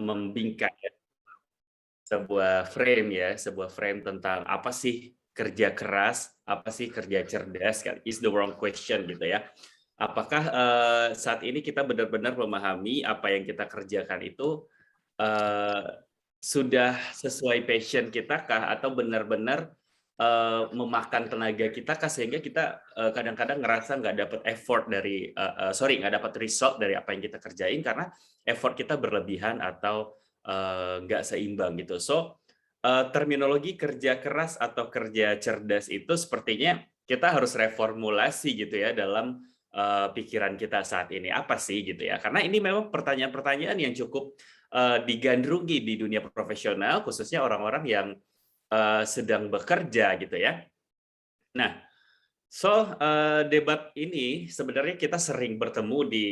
membingkai sebuah frame ya, sebuah frame tentang apa sih kerja keras, apa sih kerja cerdas kan, is the wrong question gitu ya. Apakah, saat ini kita benar-benar memahami apa yang kita kerjakan itu, eee, sudah sesuai passion kita kah? Atau benar-benar, memakan tenaga kita kah? Sehingga kita, kadang-kadang ngerasa nggak dapat effort dari nggak dapat result dari apa yang kita kerjain karena effort kita berlebihan atau, nggak seimbang gitu. So, terminologi kerja keras atau kerja cerdas itu sepertinya kita harus reformulasi gitu ya dalam, pikiran kita saat ini. Apa sih gitu ya? Karena ini memang pertanyaan-pertanyaan yang cukup, digandrungi di dunia profesional, khususnya orang-orang yang, sedang bekerja gitu ya. Nah, debat ini sebenarnya kita sering bertemu di,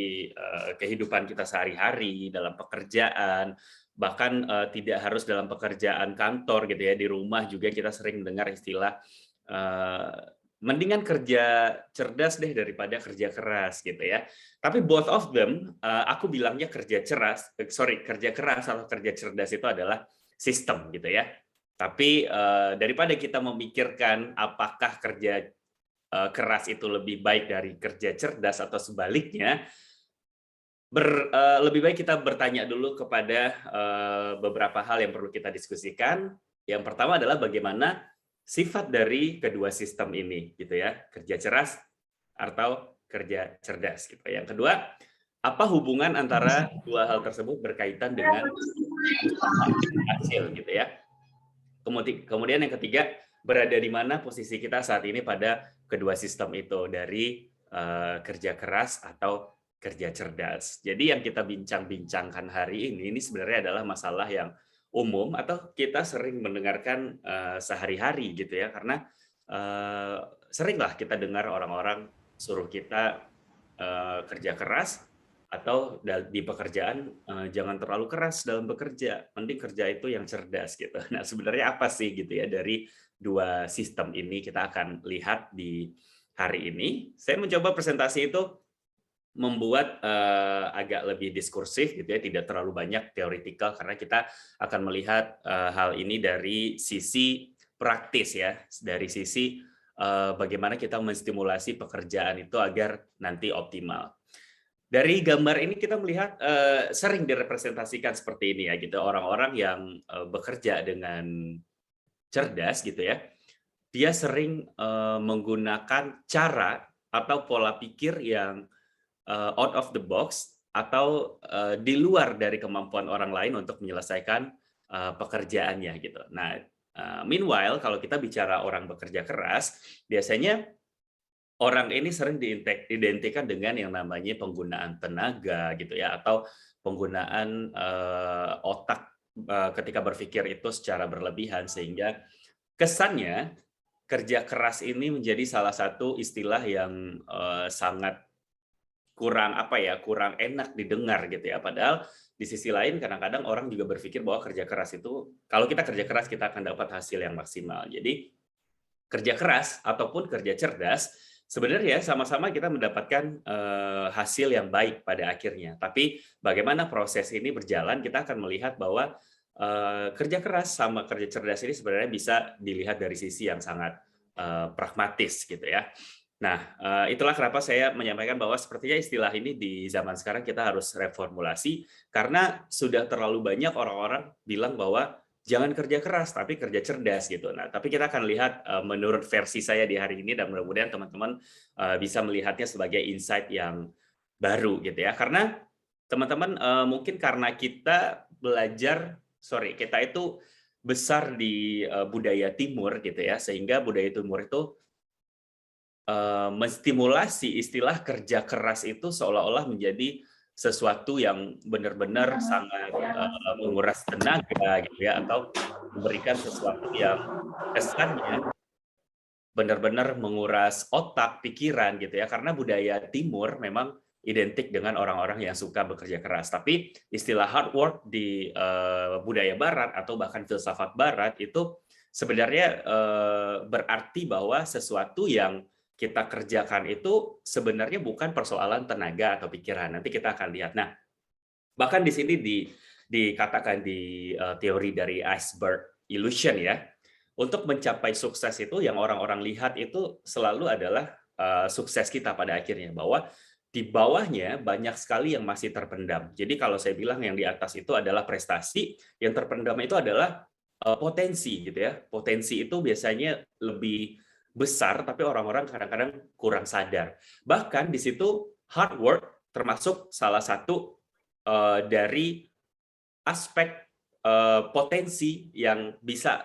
kehidupan kita sehari-hari, dalam pekerjaan, bahkan, tidak harus dalam pekerjaan kantor gitu ya, di rumah juga kita sering mendengar istilah, eee, "Mendingan kerja cerdas deh daripada kerja keras," gitu ya. Tapi both of them, aku bilangnya kerja keras atau kerja cerdas itu adalah sistem gitu ya. Tapi, daripada kita memikirkan apakah kerja keras itu lebih baik dari kerja cerdas atau sebaliknya, lebih baik kita bertanya dulu kepada, beberapa hal yang perlu kita diskusikan. Yang pertama adalah bagaimana sifat dari kedua sistem ini, gitu ya, kerja keras atau kerja cerdas, gitu. Yang kedua, apa hubungan antara dua hal tersebut berkaitan dengan usaha yang berhasil, gitu ya. Kemudian yang ketiga, berada di mana posisi kita saat ini pada kedua sistem itu, dari kerja keras atau kerja cerdas. Jadi yang kita bincang-bincangkan hari ini sebenarnya adalah masalah yang umum atau kita sering mendengarkan sehari-hari gitu ya, karena seringlah kita dengar orang-orang suruh kita kerja keras atau di pekerjaan, jangan terlalu keras dalam bekerja, mending kerja itu yang cerdas gitu. Nah, sebenarnya apa sih gitu ya dari dua sistem ini kita akan lihat di hari ini. Saya mencoba presentasi itu membuat, agak lebih diskursif gitu ya, tidak terlalu banyak teoretikal karena kita akan melihat, hal ini dari sisi praktis ya, dari sisi, bagaimana kita menstimulasi pekerjaan itu agar nanti optimal. Dari gambar ini kita melihat, sering direpresentasikan seperti ini ya gitu, orang-orang yang, bekerja dengan cerdas gitu ya, dia sering, menggunakan cara atau pola pikir yang, out of the box atau, di luar dari kemampuan orang lain untuk menyelesaikan, pekerjaannya gitu. Nah, meanwhile kalau kita bicara orang bekerja keras, biasanya orang ini sering diidentikan dengan yang namanya penggunaan tenaga gitu ya, atau penggunaan, otak, ketika berpikir itu secara berlebihan sehingga kesannya kerja keras ini menjadi salah satu istilah yang, sangat kurang apa ya, kurang enak didengar gitu ya. Padahal di sisi lain kadang-kadang orang juga berpikir bahwa kerja keras itu kalau kita kerja keras kita akan dapat hasil yang maksimal. Jadi kerja keras ataupun kerja cerdas, sebenarnya sama-sama kita mendapatkan, hasil yang baik pada akhirnya. Tapi bagaimana proses ini berjalan, kita akan melihat bahwa, kerja keras sama kerja cerdas ini sebenarnya bisa dilihat dari sisi yang sangat, pragmatis gitu ya. Nah, itulah kenapa saya menyampaikan bahwa sepertinya istilah ini di zaman sekarang kita harus reformulasi, karena sudah terlalu banyak orang-orang bilang bahwa jangan kerja keras, tapi kerja cerdas gitu. Nah, tapi kita akan lihat, menurut versi saya di hari ini dan mudah-mudahan teman-teman, bisa melihatnya sebagai insight yang baru gitu ya. Karena teman-teman, mungkin karena kita itu besar di, budaya timur gitu ya, sehingga budaya timur itu menstimulasi istilah kerja keras itu seolah-olah menjadi sesuatu yang benar-benar sangat, menguras tenaga gitu ya, atau memberikan sesuatu yang kesannya benar-benar menguras otak, pikiran gitu ya, karena budaya timur memang identik dengan orang-orang yang suka bekerja keras. Tapi istilah hard work di, budaya barat atau bahkan filsafat barat itu sebenarnya, berarti bahwa sesuatu yang kita kerjakan itu sebenarnya bukan persoalan tenaga atau pikiran, nanti kita akan lihat. Nah, bahkan di sini dikatakan di teori dari iceberg illusion ya. Untuk mencapai sukses itu yang orang-orang lihat itu selalu adalah sukses kita pada akhirnya, bahwa di bawahnya banyak sekali yang masih terpendam. Jadi kalau saya bilang yang di atas itu adalah prestasi, yang terpendam itu adalah potensi gitu ya. Potensi itu biasanya lebih besar, tapi orang-orang kadang-kadang kurang sadar. Bahkan di situ hard work termasuk salah satu dari aspek potensi yang bisa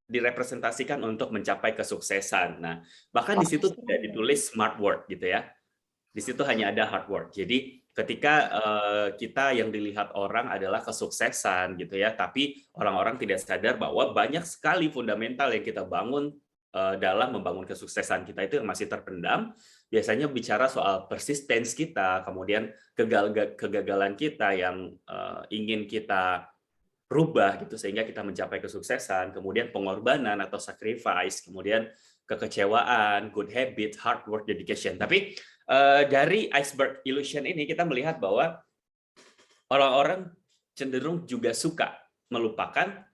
direpresentasikan untuk mencapai kesuksesan. Nah, bahkan di situ tidak ditulis smart work gitu ya. Di situ hanya ada hard work. Jadi ketika kita yang dilihat orang adalah kesuksesan gitu ya, tapi orang-orang tidak sadar bahwa banyak sekali fundamental yang kita bangun dalam membangun kesuksesan kita itu yang masih terpendam. Biasanya bicara soal persistence kita, kemudian kegagalan kita yang ingin kita rubah gitu sehingga kita mencapai kesuksesan, kemudian pengorbanan atau sacrifice, kemudian kekecewaan, good habit, hard work, dedication. Tapi dari iceberg illusion ini kita melihat bahwa orang-orang cenderung juga suka melupakan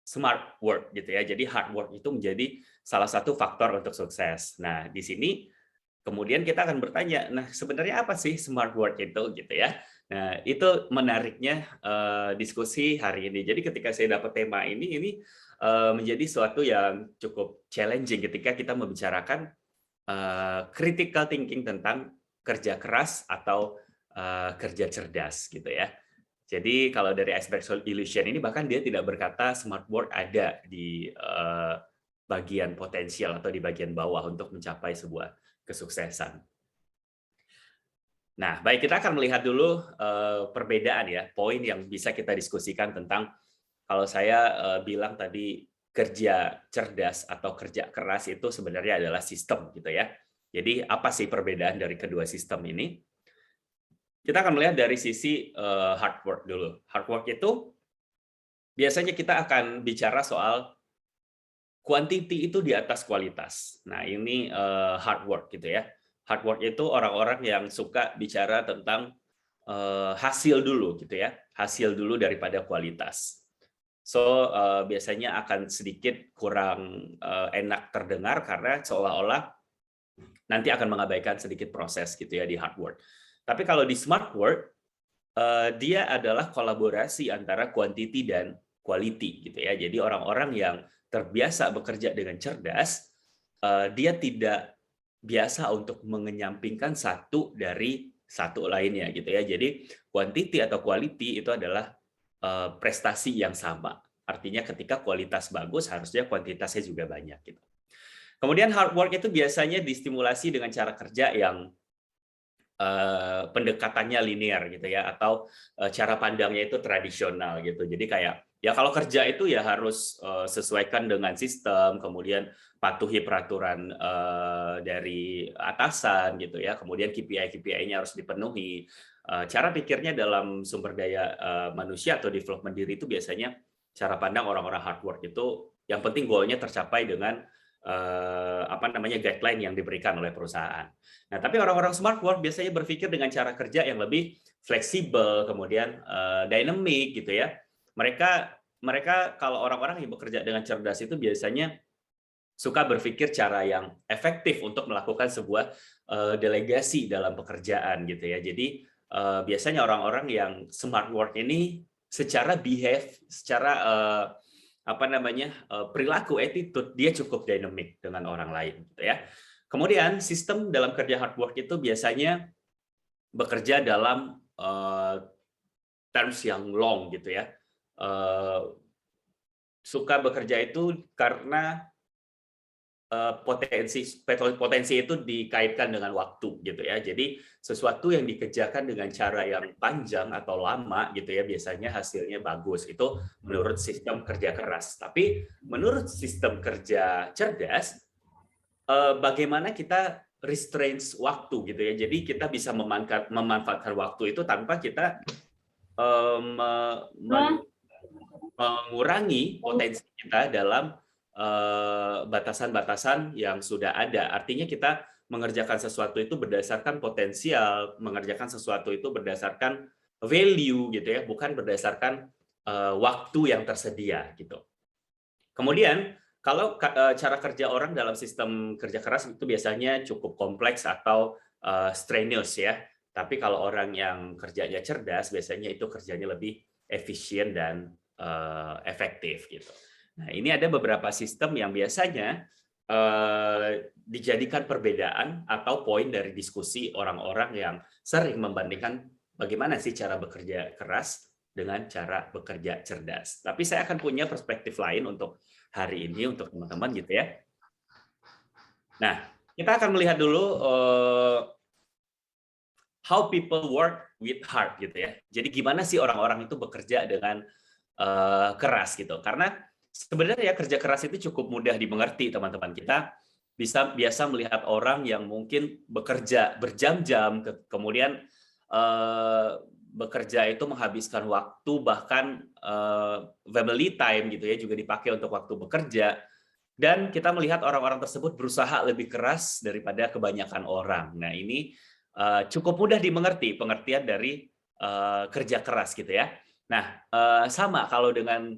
smart work gitu ya. Jadi hard work itu menjadi salah satu faktor untuk sukses. Nah, di sini kemudian kita akan bertanya, nah sebenarnya apa sih smart work itu gitu ya? Nah, itu menariknya diskusi hari ini. Jadi ketika saya dapat tema ini menjadi suatu yang cukup challenging ketika kita membicarakan critical thinking tentang kerja keras atau kerja cerdas gitu ya. Jadi kalau dari iceberg illusion ini bahkan dia tidak berkata smart work ada di bagian potensial atau di bagian bawah untuk mencapai sebuah kesuksesan. Nah, baik, kita akan melihat dulu perbedaan ya, poin yang bisa kita diskusikan tentang kalau saya bilang tadi kerja cerdas atau kerja keras itu sebenarnya adalah sistem gitu ya. Jadi apa sih perbedaan dari kedua sistem ini? Kita akan melihat dari sisi hard work dulu. Hard work itu biasanya kita akan bicara soal quantity itu di atas kualitas. Nah, ini hard work gitu ya. Hard work itu orang-orang yang suka bicara tentang hasil dulu gitu ya, hasil dulu daripada kualitas. So biasanya akan sedikit kurang enak terdengar karena seolah-olah nanti akan mengabaikan sedikit proses gitu ya di hard work. Tapi kalau di smart work dia adalah kolaborasi antara quantity dan quality gitu ya. Jadi orang-orang yang terbiasa bekerja dengan cerdas, dia tidak biasa untuk mengenyampingkan satu dari satu lainnya gitu ya. Jadi quantity atau quality itu adalah prestasi yang sama. Artinya ketika kualitas bagus harusnya kuantitasnya juga banyak gitu. Kemudian hard work itu biasanya distimulasi dengan cara kerja yang pendekatannya linear gitu ya, atau cara pandangnya itu tradisional gitu. Jadi kayak ya kalau kerja itu ya harus sesuaikan dengan sistem, kemudian patuhi peraturan dari atasan gitu ya, kemudian KPI-nya harus dipenuhi. Cara pikirnya dalam sumber daya manusia atau development diri itu biasanya cara pandang orang-orang hard work itu yang penting goalnya tercapai dengan guideline yang diberikan oleh perusahaan. Nah, tapi orang-orang smart work biasanya berpikir dengan cara kerja yang lebih fleksibel, kemudian dynamic gitu ya. Mereka kalau orang-orang yang bekerja dengan cerdas itu biasanya suka berpikir cara yang efektif untuk melakukan sebuah delegasi dalam pekerjaan gitu ya. Jadi biasanya orang-orang yang smart work ini secara perilaku, attitude, dia cukup dynamic dengan orang lain gitu ya. Kemudian sistem dalam kerja hard work itu biasanya bekerja dalam terms yang long gitu ya. Suka bekerja itu karena potensi itu dikaitkan dengan waktu gitu ya. Jadi sesuatu yang dikerjakan dengan cara yang panjang atau lama gitu ya biasanya hasilnya bagus. Itu menurut sistem kerja keras. Tapi menurut sistem kerja cerdas bagaimana kita restrains waktu gitu ya. Jadi kita bisa memanfaatkan waktu itu tanpa kita mengurangi potensi kita dalam batasan-batasan yang sudah ada. Artinya kita mengerjakan sesuatu itu berdasarkan potensial, mengerjakan sesuatu itu berdasarkan value gitu ya, bukan berdasarkan waktu yang tersedia gitu. Kemudian kalau cara kerja orang dalam sistem kerja keras itu biasanya cukup kompleks atau strenuous ya. Tapi kalau orang yang kerjanya cerdas, biasanya itu kerjanya lebih efisien dan efektif gitu. Nah, ini ada beberapa sistem yang biasanya dijadikan perbedaan atau poin dari diskusi orang-orang yang sering membandingkan bagaimana sih cara bekerja keras dengan cara bekerja cerdas. Tapi saya akan punya perspektif lain untuk hari ini untuk teman-teman gitu ya. Nah, kita akan melihat dulu how people work with heart gitu ya. Jadi gimana sih orang-orang itu bekerja dengan keras gitu. Karena sebenarnya kerja keras itu cukup mudah dimengerti teman-teman. Kita biasa melihat orang yang mungkin bekerja berjam-jam, kemudian bekerja itu menghabiskan waktu, bahkan family time gitu ya juga dipakai untuk waktu bekerja. Dan kita melihat orang-orang tersebut berusaha lebih keras daripada kebanyakan orang. Nah, ini cukup mudah dimengerti pengertian dari kerja keras gitu ya. Nah, sama kalau dengan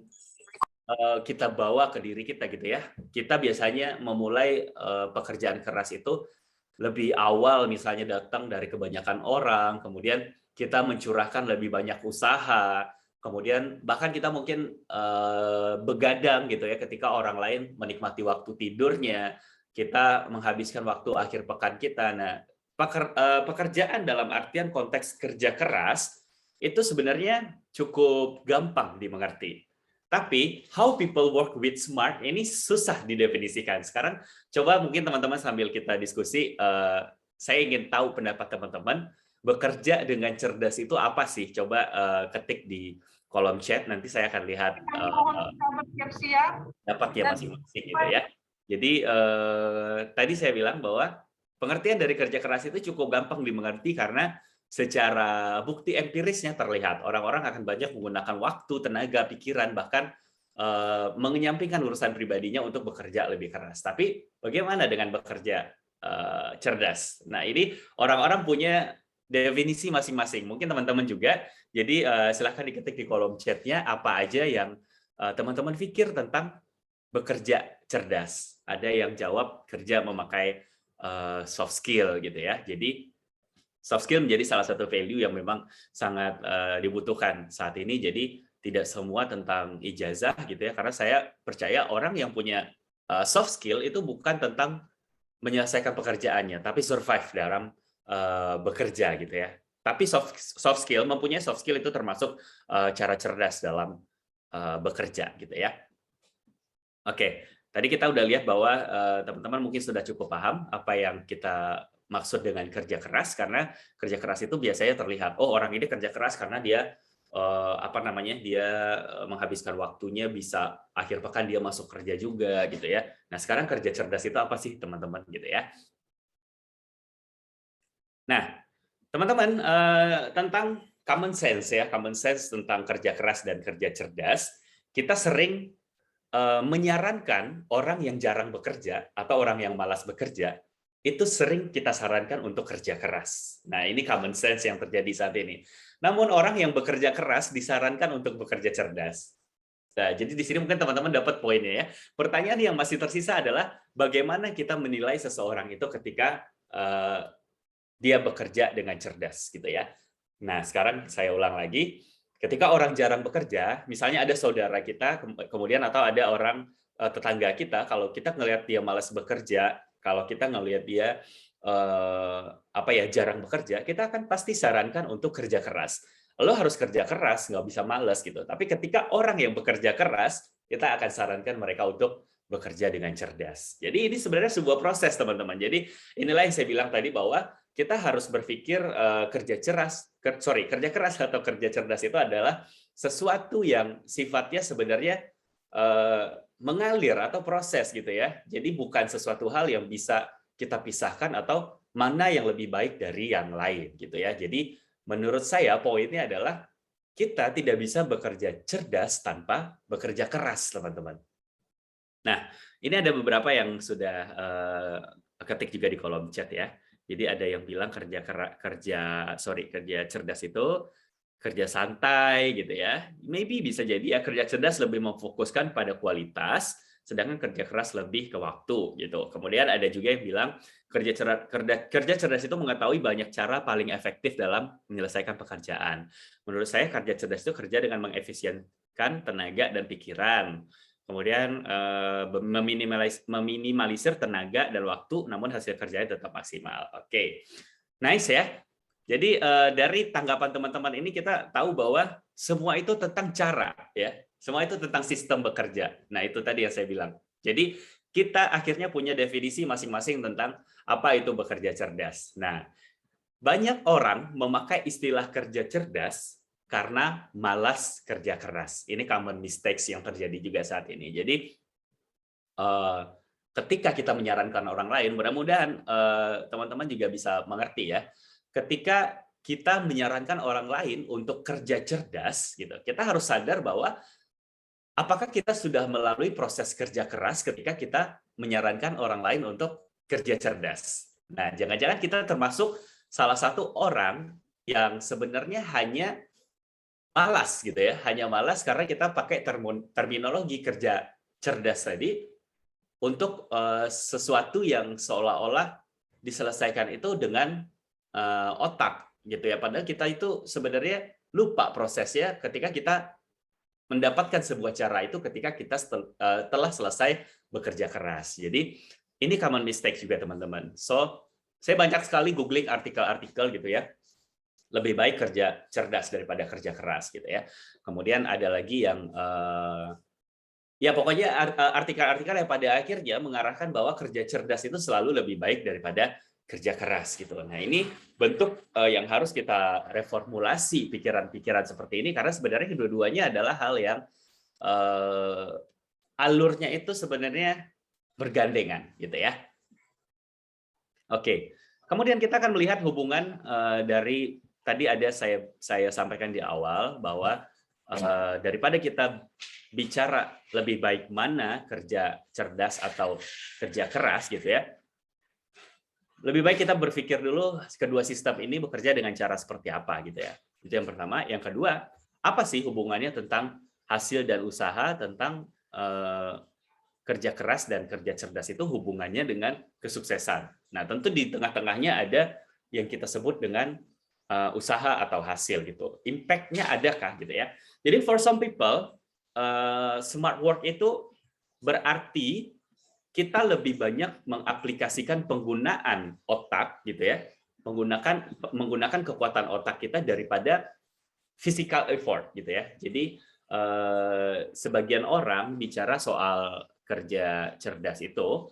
kita bawa ke diri kita gitu ya. Kita biasanya memulai pekerjaan keras itu lebih awal misalnya datang dari kebanyakan orang, kemudian kita mencurahkan lebih banyak usaha, kemudian bahkan kita mungkin begadang gitu ya ketika orang lain menikmati waktu tidurnya, kita menghabiskan waktu akhir pekan kita. Nah, pekerjaan dalam artian konteks kerja keras itu sebenarnya cukup gampang dimengerti. Tapi how people work with smart ini susah didefinisikan. Sekarang coba mungkin teman-teman sambil kita diskusi, saya ingin tahu pendapat teman-teman, bekerja dengan cerdas itu apa sih? Coba ketik di kolom chat, nanti saya akan lihat dapat ya masing-masing gitu ya. Jadi tadi saya bilang bahwa pengertian dari kerja keras itu cukup gampang dimengerti karena secara bukti empirisnya terlihat orang-orang akan banyak menggunakan waktu, tenaga, pikiran, bahkan menyampingkan urusan pribadinya untuk bekerja lebih keras. Tapi bagaimana dengan bekerja cerdas? Nah, ini orang-orang punya definisi masing-masing. Mungkin teman-teman juga. Jadi silahkan diketik di kolom chatnya apa aja yang teman-teman pikir tentang bekerja cerdas. Ada yang jawab kerja memakai soft skill gitu ya. Jadi soft skill menjadi salah satu value yang memang sangat dibutuhkan saat ini. Jadi tidak semua tentang ijazah gitu ya, karena saya percaya orang yang punya soft skill itu bukan tentang menyelesaikan pekerjaannya, tapi survive dalam bekerja gitu ya. Tapi soft skill, mempunyai soft skill itu termasuk cara cerdas dalam bekerja gitu ya. Oke, tadi kita udah lihat bahwa teman-teman mungkin sudah cukup paham apa yang kita maksud dengan kerja keras, karena kerja keras itu biasanya terlihat, oh orang ini kerja keras karena dia dia menghabiskan waktunya, bisa akhir pekan dia masuk kerja juga gitu ya. Nah, sekarang kerja cerdas itu apa sih teman-teman gitu ya. Nah, teman-teman, tentang common sense ya, common sense tentang kerja keras dan kerja cerdas, kita sering menyarankan orang yang jarang bekerja atau orang yang malas bekerja, itu sering kita sarankan untuk kerja keras. Nah, ini common sense yang terjadi saat ini. Namun orang yang bekerja keras disarankan untuk bekerja cerdas. Nah, jadi di sini mungkin teman-teman dapat poinnya ya. Pertanyaan yang masih tersisa adalah bagaimana kita menilai seseorang itu ketika dia bekerja dengan cerdas gitu ya. Nah, sekarang saya ulang lagi. Ketika orang jarang bekerja, misalnya ada saudara kita, kemudian atau ada orang tetangga kita, kalau kita ngelihat dia malas bekerja, kalau kita ngelihat dia jarang bekerja, kita akan pasti sarankan untuk kerja keras. Lo harus kerja keras, nggak bisa malas gitu. Tapi ketika orang yang bekerja keras, kita akan sarankan mereka untuk bekerja dengan cerdas. Jadi ini sebenarnya sebuah proses, teman-teman. Jadi inilah yang saya bilang tadi bahwa kita harus berpikir kerja keras atau kerja cerdas itu adalah sesuatu yang sifatnya sebenarnya mengalir atau proses gitu ya. Jadi bukan sesuatu hal yang bisa kita pisahkan atau mana yang lebih baik dari yang lain gitu ya. Jadi menurut saya poinnya adalah kita tidak bisa bekerja cerdas tanpa bekerja keras, teman-teman. Nah, ini ada beberapa yang sudah ketik juga di kolom chat ya. Jadi ada yang bilang kerja cerdas itu kerja santai gitu ya. Maybe bisa jadi ya kerja cerdas lebih memfokuskan pada kualitas, sedangkan kerja keras lebih ke waktu gitu. Kemudian ada juga yang bilang kerja cerdas itu mengetahui banyak cara paling efektif dalam menyelesaikan pekerjaan. Menurut saya kerja cerdas itu kerja dengan mengefisienkan tenaga dan pikiran. Kemudian meminimalisir tenaga dan waktu, namun hasil kerjanya tetap maksimal. Oke, nice ya. Jadi dari tanggapan teman-teman ini kita tahu bahwa semua itu tentang cara ya. Semua itu tentang sistem bekerja. Nah, itu tadi yang saya bilang. Jadi kita akhirnya punya definisi masing-masing tentang apa itu bekerja cerdas. Nah, banyak orang memakai istilah kerja cerdas karena malas kerja keras. Ini common mistakes yang terjadi juga saat ini. Jadi ketika kita menyarankan orang lain, mudah-mudahan teman-teman juga bisa mengerti ya. Ketika kita menyarankan orang lain untuk kerja cerdas, gitu, kita harus sadar bahwa apakah kita sudah melalui proses kerja keras ketika kita menyarankan orang lain untuk kerja cerdas. Nah, jangan-jangan kita termasuk salah satu orang yang sebenarnya hanya malas gitu ya, hanya malas karena kita pakai terminologi kerja cerdas tadi untuk sesuatu yang seolah-olah diselesaikan itu dengan otak gitu ya. Padahal kita itu sebenarnya lupa prosesnya ketika kita mendapatkan sebuah cara itu ketika kita telah selesai bekerja keras. Jadi ini common mistake juga teman-teman. So saya banyak sekali googling artikel-artikel gitu ya. Lebih baik kerja cerdas daripada kerja keras gitu ya. Kemudian ada lagi yang ya pokoknya artikel-artikel yang pada akhirnya mengarahkan bahwa kerja cerdas itu selalu lebih baik daripada kerja keras gitu. Nah, ini bentuk yang harus kita reformulasi pikiran-pikiran seperti ini karena sebenarnya kedua-duanya adalah hal yang alurnya itu sebenarnya bergandengan gitu ya. Oke. Kemudian kita akan melihat hubungan dari tadi ada saya sampaikan di awal bahwa daripada kita bicara lebih baik mana kerja cerdas atau kerja keras gitu ya. Lebih baik kita berpikir dulu kedua sistem ini bekerja dengan cara seperti apa gitu ya. Itu yang pertama. Yang kedua, apa sih hubungannya tentang hasil dan usaha, tentang kerja keras dan kerja cerdas itu hubungannya dengan kesuksesan. Nah, tentu di tengah-tengahnya ada yang kita sebut dengan usaha atau hasil gitu. Impact-nya adakah gitu ya. Jadi for some people, smart work itu berarti kita lebih banyak mengaplikasikan penggunaan otak gitu ya, menggunakan kekuatan otak kita daripada physical effort gitu ya. Jadi sebagian orang bicara soal kerja cerdas itu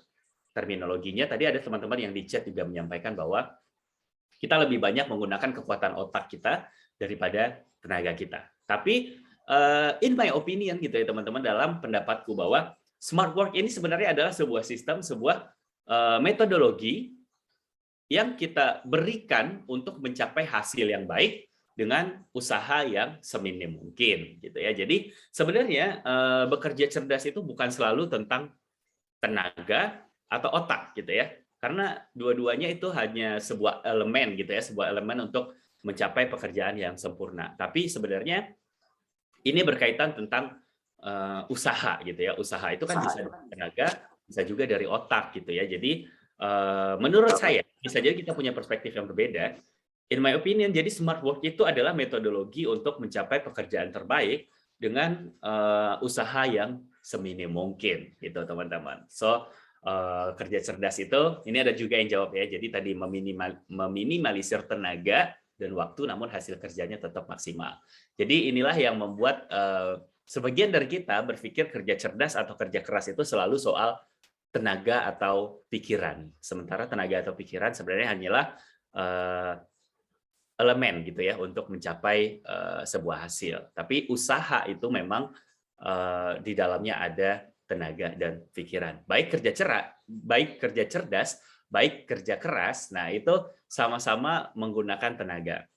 terminologinya tadi ada teman-teman yang di chat juga menyampaikan bahwa kita lebih banyak menggunakan kekuatan otak kita daripada tenaga kita. Tapi in my opinion gitu ya teman-teman, dalam pendapatku bahwa smart work ini sebenarnya adalah sebuah sistem, sebuah metodologi yang kita berikan untuk mencapai hasil yang baik dengan usaha yang seminim mungkin gitu ya. Jadi sebenarnya bekerja cerdas itu bukan selalu tentang tenaga atau otak gitu ya. Karena dua-duanya itu hanya sebuah elemen gitu ya, sebuah elemen untuk mencapai pekerjaan yang sempurna. Tapi sebenarnya ini berkaitan tentang usaha gitu ya. Usaha itu kan bisa dari tenaga, bisa juga dari otak gitu ya. Jadi menurut saya bisa jadi kita punya perspektif yang berbeda. In my opinion, jadi smart work itu adalah metodologi untuk mencapai pekerjaan terbaik dengan usaha yang seminim mungkin gitu teman-teman. So kerja cerdas itu, ini ada juga yang jawab ya. Jadi tadi meminimalisir tenaga dan waktu, namun hasil kerjanya tetap maksimal. Jadi inilah yang membuat sebagian dari kita berpikir kerja cerdas atau kerja keras itu selalu soal tenaga atau pikiran. Sementara tenaga atau pikiran sebenarnya hanyalah elemen gitu ya untuk mencapai sebuah hasil. Tapi usaha itu memang di dalamnya ada tenaga dan pikiran. Baik kerja cerdas, baik kerja keras, nah itu sama-sama menggunakan tenaga.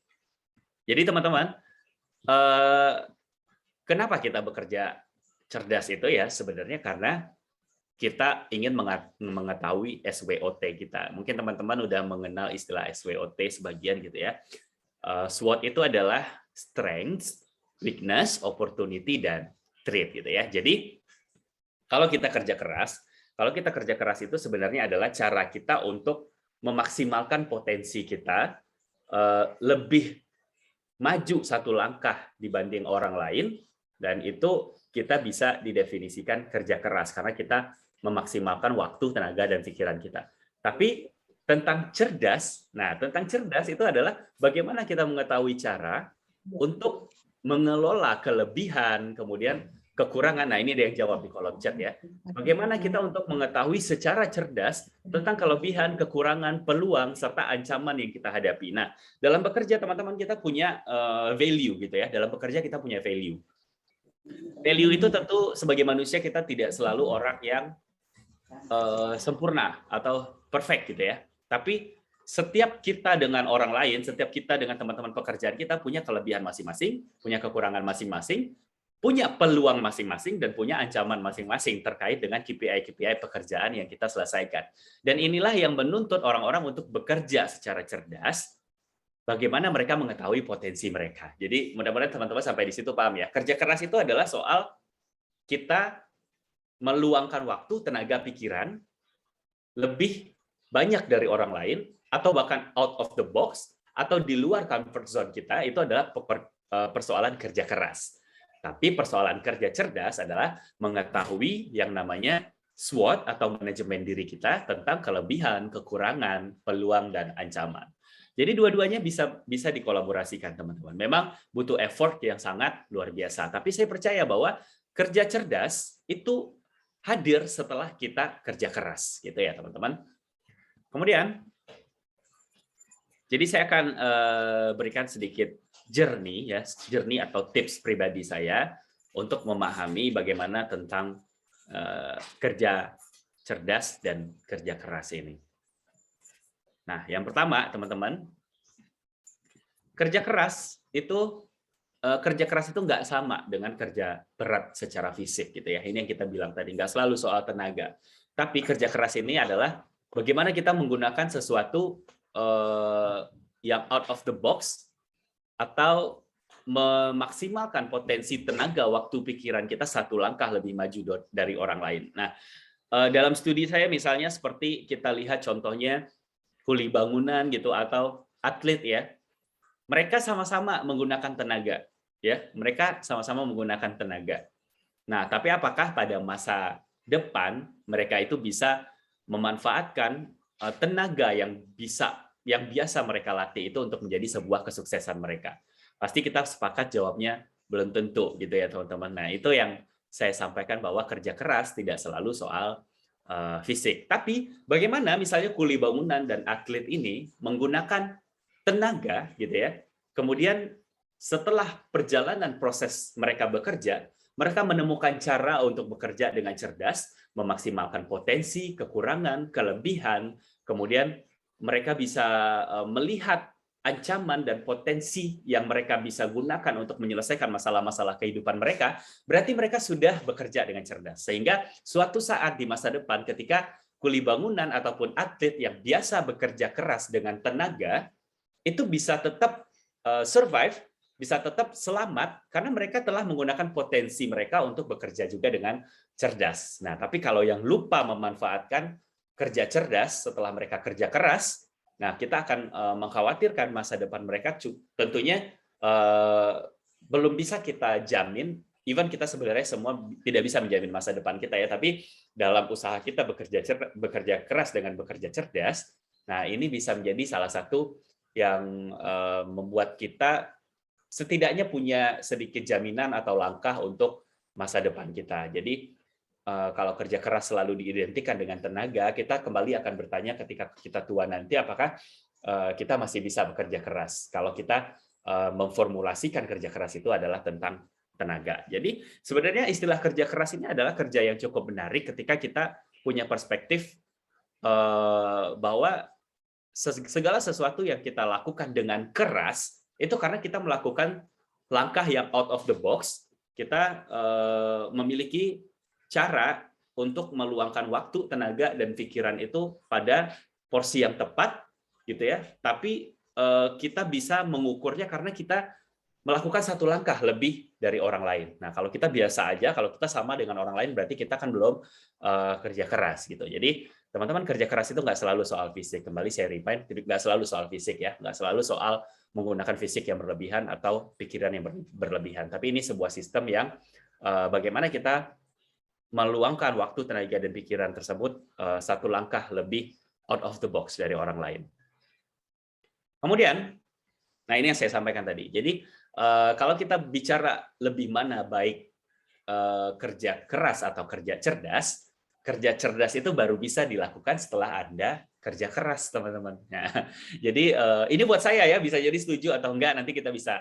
Jadi teman-teman, kenapa kita bekerja cerdas itu ya sebenarnya karena kita ingin mengetahui SWOT kita. Mungkin teman-teman udah mengenal istilah SWOT sebagian gitu ya. SWOT itu adalah strengths, weakness, opportunity, dan trait gitu ya. Jadi kalau kita kerja keras itu sebenarnya adalah cara kita untuk memaksimalkan potensi kita lebih maju satu langkah dibanding orang lain, dan itu kita bisa didefinisikan kerja keras karena kita memaksimalkan waktu, tenaga, dan pikiran kita. Tapi tentang cerdas, nah tentang cerdas itu adalah bagaimana kita mengetahui cara untuk mengelola kelebihan, kemudian kekurangan. Nah, ini dia yang jawab di kolom chat ya. Bagaimana kita untuk mengetahui secara cerdas tentang kelebihan, kekurangan, peluang, serta ancaman yang kita hadapi. Nah, dalam bekerja teman-teman kita punya value gitu ya. Dalam bekerja kita punya value. Value itu tentu sebagai manusia kita tidak selalu orang yang sempurna atau perfect gitu ya. Tapi setiap kita dengan orang lain, setiap kita dengan teman-teman pekerjaan kita punya kelebihan masing-masing, punya kekurangan masing-masing, punya peluang masing-masing, dan punya ancaman masing-masing terkait dengan KPI-KPI pekerjaan yang kita selesaikan. Dan inilah yang menuntut orang-orang untuk bekerja secara cerdas, bagaimana mereka mengetahui potensi mereka. Jadi mudah-mudahan teman-teman sampai di situ paham ya. Kerja keras itu adalah soal kita meluangkan waktu, tenaga, pikiran lebih banyak dari orang lain, atau bahkan out of the box, atau di luar comfort zone kita, itu adalah persoalan kerja keras. Tapi persoalan kerja cerdas adalah mengetahui yang namanya SWOT atau manajemen diri kita tentang kelebihan, kekurangan, peluang, dan ancaman. Jadi dua-duanya bisa dikolaborasikan, teman-teman. Memang butuh effort yang sangat luar biasa. Tapi saya percaya bahwa kerja cerdas itu hadir setelah kita kerja keras, gitu ya, teman-teman. Kemudian, jadi saya akan berikan sedikit journey atau tips pribadi saya untuk memahami bagaimana tentang kerja cerdas dan kerja keras ini. Nah, yang pertama, teman-teman, kerja keras itu nggak sama dengan kerja berat secara fisik gitu ya. Ini yang kita bilang tadi, nggak selalu soal tenaga. Tapi kerja keras ini adalah bagaimana kita menggunakan sesuatu yang out of the box atau memaksimalkan potensi tenaga, waktu, pikiran kita satu langkah lebih maju dari orang lain. Nah, dalam studi saya misalnya seperti kita lihat contohnya kuli bangunan gitu atau atlet ya. Mereka sama-sama menggunakan tenaga ya. Mereka sama-sama menggunakan tenaga. Nah, tapi apakah pada masa depan mereka itu bisa memanfaatkan tenaga yang biasa mereka latih itu untuk menjadi sebuah kesuksesan mereka? Pasti kita sepakat jawabnya belum tentu gitu ya, teman-teman. Nah, itu yang saya sampaikan bahwa kerja keras tidak selalu soal fisik. Tapi bagaimana misalnya kuli bangunan dan atlet ini menggunakan tenaga gitu ya. Kemudian setelah perjalanan proses mereka bekerja, mereka menemukan cara untuk bekerja dengan cerdas, memaksimalkan potensi, kekurangan, kelebihan, kemudian mereka bisa melihat ancaman dan potensi yang mereka bisa gunakan untuk menyelesaikan masalah-masalah kehidupan mereka, berarti mereka sudah bekerja dengan cerdas. Sehingga suatu saat di masa depan ketika kuli bangunan ataupun atlet yang biasa bekerja keras dengan tenaga, itu bisa tetap survive, bisa tetap selamat karena mereka telah menggunakan potensi mereka untuk bekerja juga dengan cerdas. Nah, tapi kalau yang lupa memanfaatkan kerja cerdas setelah mereka kerja keras, nah kita akan mengkhawatirkan masa depan mereka tentunya belum bisa kita jamin. Even kita sebenarnya semua tidak bisa menjamin masa depan kita ya, tapi dalam usaha kita bekerja keras dengan bekerja cerdas, nah ini bisa menjadi salah satu yang membuat kita setidaknya punya sedikit jaminan atau langkah untuk masa depan kita. Jadi kalau kerja keras selalu diidentikan dengan tenaga, kita kembali akan bertanya ketika kita tua nanti apakah kita masih bisa bekerja keras. Kalau kita memformulasikan kerja keras itu adalah tentang tenaga. Jadi sebenarnya istilah kerja keras ini adalah kerja yang cukup menarik ketika kita punya perspektif bahwa segala sesuatu yang kita lakukan dengan keras itu karena kita melakukan langkah yang out of the box. Kita memiliki cara untuk meluangkan waktu, tenaga, dan pikiran itu pada porsi yang tepat, gitu ya. Tapi kita bisa mengukurnya karena kita melakukan satu langkah lebih dari orang lain. Nah, kalau kita biasa aja, kalau kita sama dengan orang lain, berarti kita kan belum kerja keras gitu. Jadi, teman-teman, kerja keras itu nggak selalu soal fisik. Kembali saya remind, nggak selalu soal fisik ya, nggak selalu soal menggunakan fisik yang berlebihan atau pikiran yang berlebihan. Tapi ini sebuah sistem yang bagaimana kita meluangkan waktu, tenaga, dan pikiran tersebut satu langkah lebih out of the box dari orang lain. Kemudian, nah ini yang saya sampaikan tadi. Jadi kalau kita bicara lebih mana baik kerja keras atau kerja cerdas itu baru bisa dilakukan setelah Anda kerja keras, teman-teman. Nah, jadi ini buat saya ya, bisa jadi setuju atau enggak, nanti kita bisa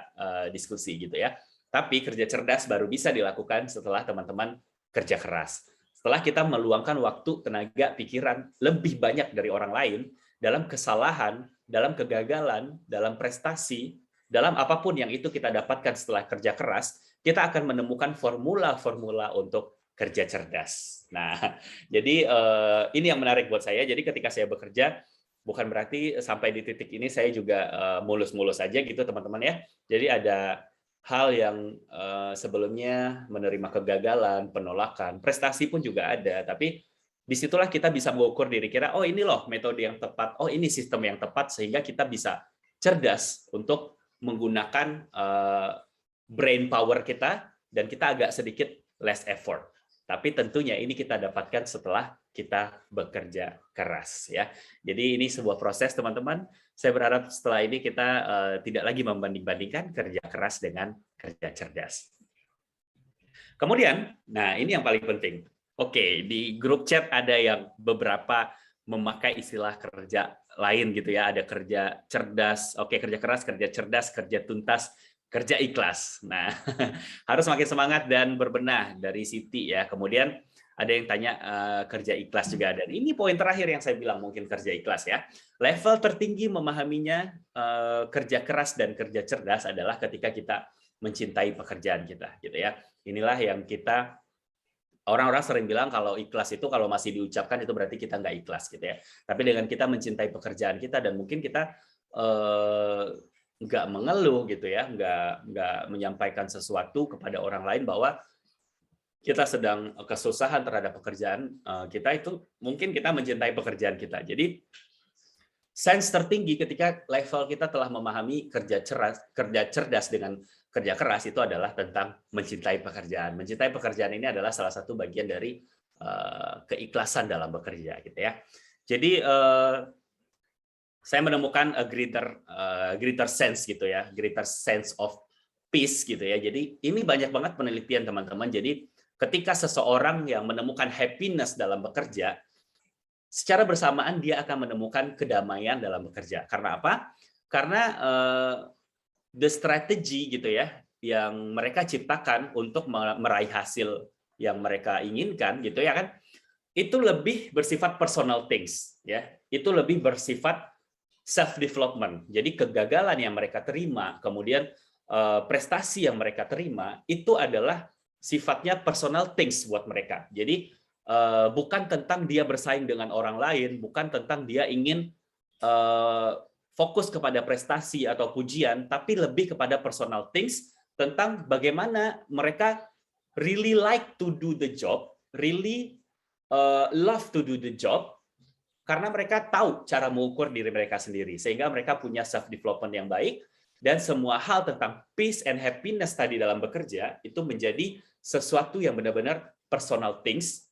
diskusi gitu ya. Tapi kerja cerdas baru bisa dilakukan setelah teman-teman kerja keras. Setelah kita meluangkan waktu, tenaga, pikiran lebih banyak dari orang lain dalam kesalahan, dalam kegagalan, dalam prestasi, dalam apapun yang itu kita dapatkan setelah kerja keras, kita akan menemukan formula-formula untuk kerja cerdas. Nah, jadi ini yang menarik buat saya. Jadi ketika saya bekerja, bukan berarti sampai di titik ini saya juga mulus-mulus aja gitu, teman-teman ya. Jadi ada hal yang sebelumnya menerima kegagalan, penolakan, prestasi pun juga ada, tapi disitulah kita bisa mengukur diri kita, oh ini loh metode yang tepat, oh ini sistem yang tepat, sehingga kita bisa cerdas untuk menggunakan brain power kita, dan kita agak sedikit less effort. Tapi tentunya ini kita dapatkan setelah kita bekerja keras ya. Jadi ini sebuah proses, teman-teman. Saya berharap setelah ini kita tidak lagi membanding-bandingkan kerja keras dengan kerja cerdas. Kemudian, nah ini yang paling penting. Oke, di grup chat ada yang beberapa memakai istilah kerja lain gitu ya. Ada kerja cerdas, oke, kerja keras, kerja cerdas, kerja tuntas, kerja ikhlas. Nah, harus makin semangat dan berbenah dari Siti ya. Kemudian ada yang tanya kerja ikhlas juga ada. Ini poin terakhir yang saya bilang, mungkin kerja ikhlas ya. Level tertinggi memahaminya kerja keras dan kerja cerdas adalah ketika kita mencintai pekerjaan kita gitu ya. Inilah yang kita, orang-orang sering bilang kalau ikhlas itu kalau masih diucapkan itu berarti kita nggak ikhlas gitu ya. Tapi dengan kita mencintai pekerjaan kita, dan mungkin kita nggak mengeluh gitu ya, nggak menyampaikan sesuatu kepada orang lain bahwa kita sedang kesusahan terhadap pekerjaan kita, itu mungkin kita mencintai pekerjaan kita. Jadi sense tertinggi ketika level kita telah memahami kerja cerdas dengan kerja keras itu adalah tentang mencintai pekerjaan. Mencintai pekerjaan ini adalah salah satu bagian dari keikhlasan dalam bekerja gitu ya. Jadi saya menemukan a greater sense gitu ya, greater sense of peace gitu ya. Jadi ini banyak banget penelitian, teman-teman. Jadi ketika seseorang yang menemukan happiness dalam bekerja, secara bersamaan dia akan menemukan kedamaian dalam bekerja. Karena apa? Karena the strategy gitu ya, yang mereka ciptakan untuk meraih hasil yang mereka inginkan gitu ya kan, itu lebih bersifat personal things ya. Itu lebih bersifat self development. Jadi kegagalan yang mereka terima, kemudian prestasi yang mereka terima, itu adalah sifatnya personal things buat mereka. Jadi bukan tentang dia bersaing dengan orang lain, bukan tentang dia ingin fokus kepada prestasi atau pujian, tapi lebih kepada personal things, tentang bagaimana mereka really like to do the job, really love to do the job, karena mereka tahu cara mengukur diri mereka sendiri, sehingga mereka punya self development yang baik, dan semua hal tentang peace and happiness tadi dalam bekerja itu menjadi sesuatu yang benar-benar personal things.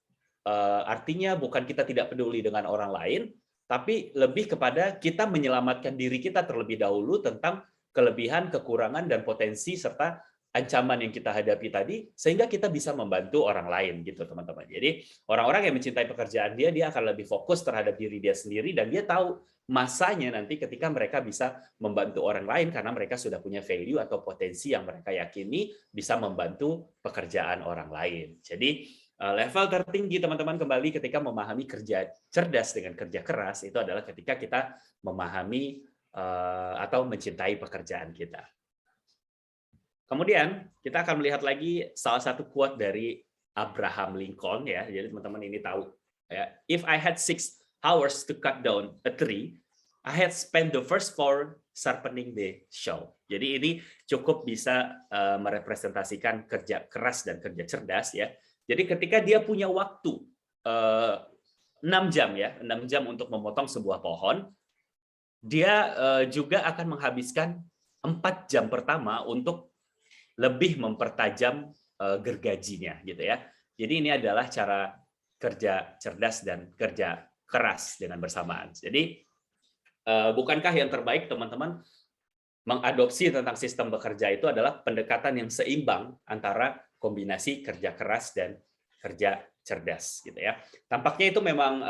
Artinya bukan kita tidak peduli dengan orang lain, tapi lebih kepada kita menyelamatkan diri kita terlebih dahulu tentang kelebihan, kekurangan, dan potensi serta ancaman yang kita hadapi tadi, sehingga kita bisa membantu orang lain gitu, teman-teman. Jadi orang-orang yang mencintai pekerjaan dia akan lebih fokus terhadap diri dia sendiri, dan dia tahu masanya nanti ketika mereka bisa membantu orang lain karena mereka sudah punya value atau potensi yang mereka yakini bisa membantu pekerjaan orang lain. Jadi level tertinggi, teman-teman, kembali ketika memahami kerja cerdas dengan kerja keras itu adalah ketika kita memahami atau mencintai pekerjaan kita. Kemudian kita akan melihat lagi salah satu quote dari Abraham Lincoln ya. Jadi teman-teman ini tahu ya, if I had 6 hours to cut down a tree, I had spent the first 4 sharpening the shell. Jadi ini cukup bisa merepresentasikan kerja keras dan kerja cerdas ya. Jadi ketika dia punya waktu 6 jam ya, 6 jam untuk memotong sebuah pohon, dia juga akan menghabiskan 4 jam pertama untuk lebih mempertajam gergajinya gitu ya. Jadi ini adalah cara kerja cerdas dan kerja keras dengan bersamaan. Jadi bukankah yang terbaik teman-teman mengadopsi tentang sistem bekerja itu adalah pendekatan yang seimbang antara kombinasi kerja keras dan kerja cerdas gitu ya. Tampaknya itu memang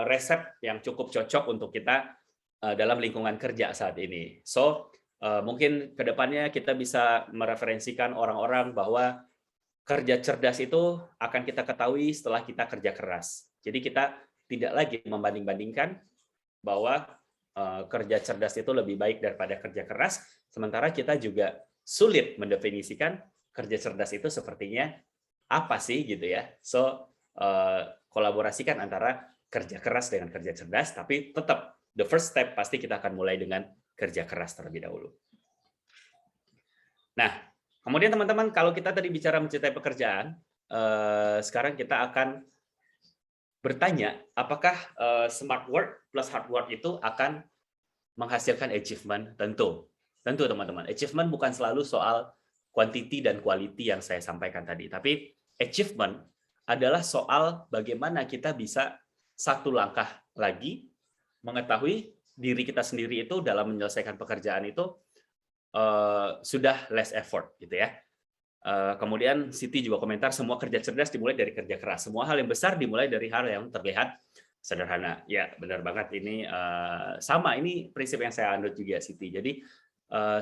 resep yang cukup cocok untuk kita dalam lingkungan kerja saat ini. So mungkin kedepannya kita bisa mereferensikan orang-orang bahwa kerja cerdas itu akan kita ketahui setelah kita kerja keras. Jadi kita tidak lagi membanding-bandingkan bahwa kerja cerdas itu lebih baik daripada kerja keras, sementara kita juga sulit mendefinisikan kerja cerdas itu sepertinya apa sih gitu ya. So kolaborasikan antara kerja keras dengan kerja cerdas, tapi tetap the first step pasti kita akan mulai dengan kerja keras terlebih dahulu. Nah, kemudian teman-teman kalau kita tadi bicara mencintai pekerjaan, sekarang kita akan bertanya apakah smart work plus hard work itu akan menghasilkan achievement. Tentu teman-teman, achievement bukan selalu soal quantity dan quality yang saya sampaikan tadi, tapi achievement adalah soal bagaimana kita bisa satu langkah lagi mengetahui diri kita sendiri itu dalam menyelesaikan pekerjaan itu sudah less effort gitu ya. Kemudian Siti juga komentar, semua kerja cerdas dimulai dari kerja keras. Semua hal yang besar dimulai dari hal yang terlihat sederhana. Ya, benar banget. Ini sama, ini prinsip yang saya anut juga, Siti. Jadi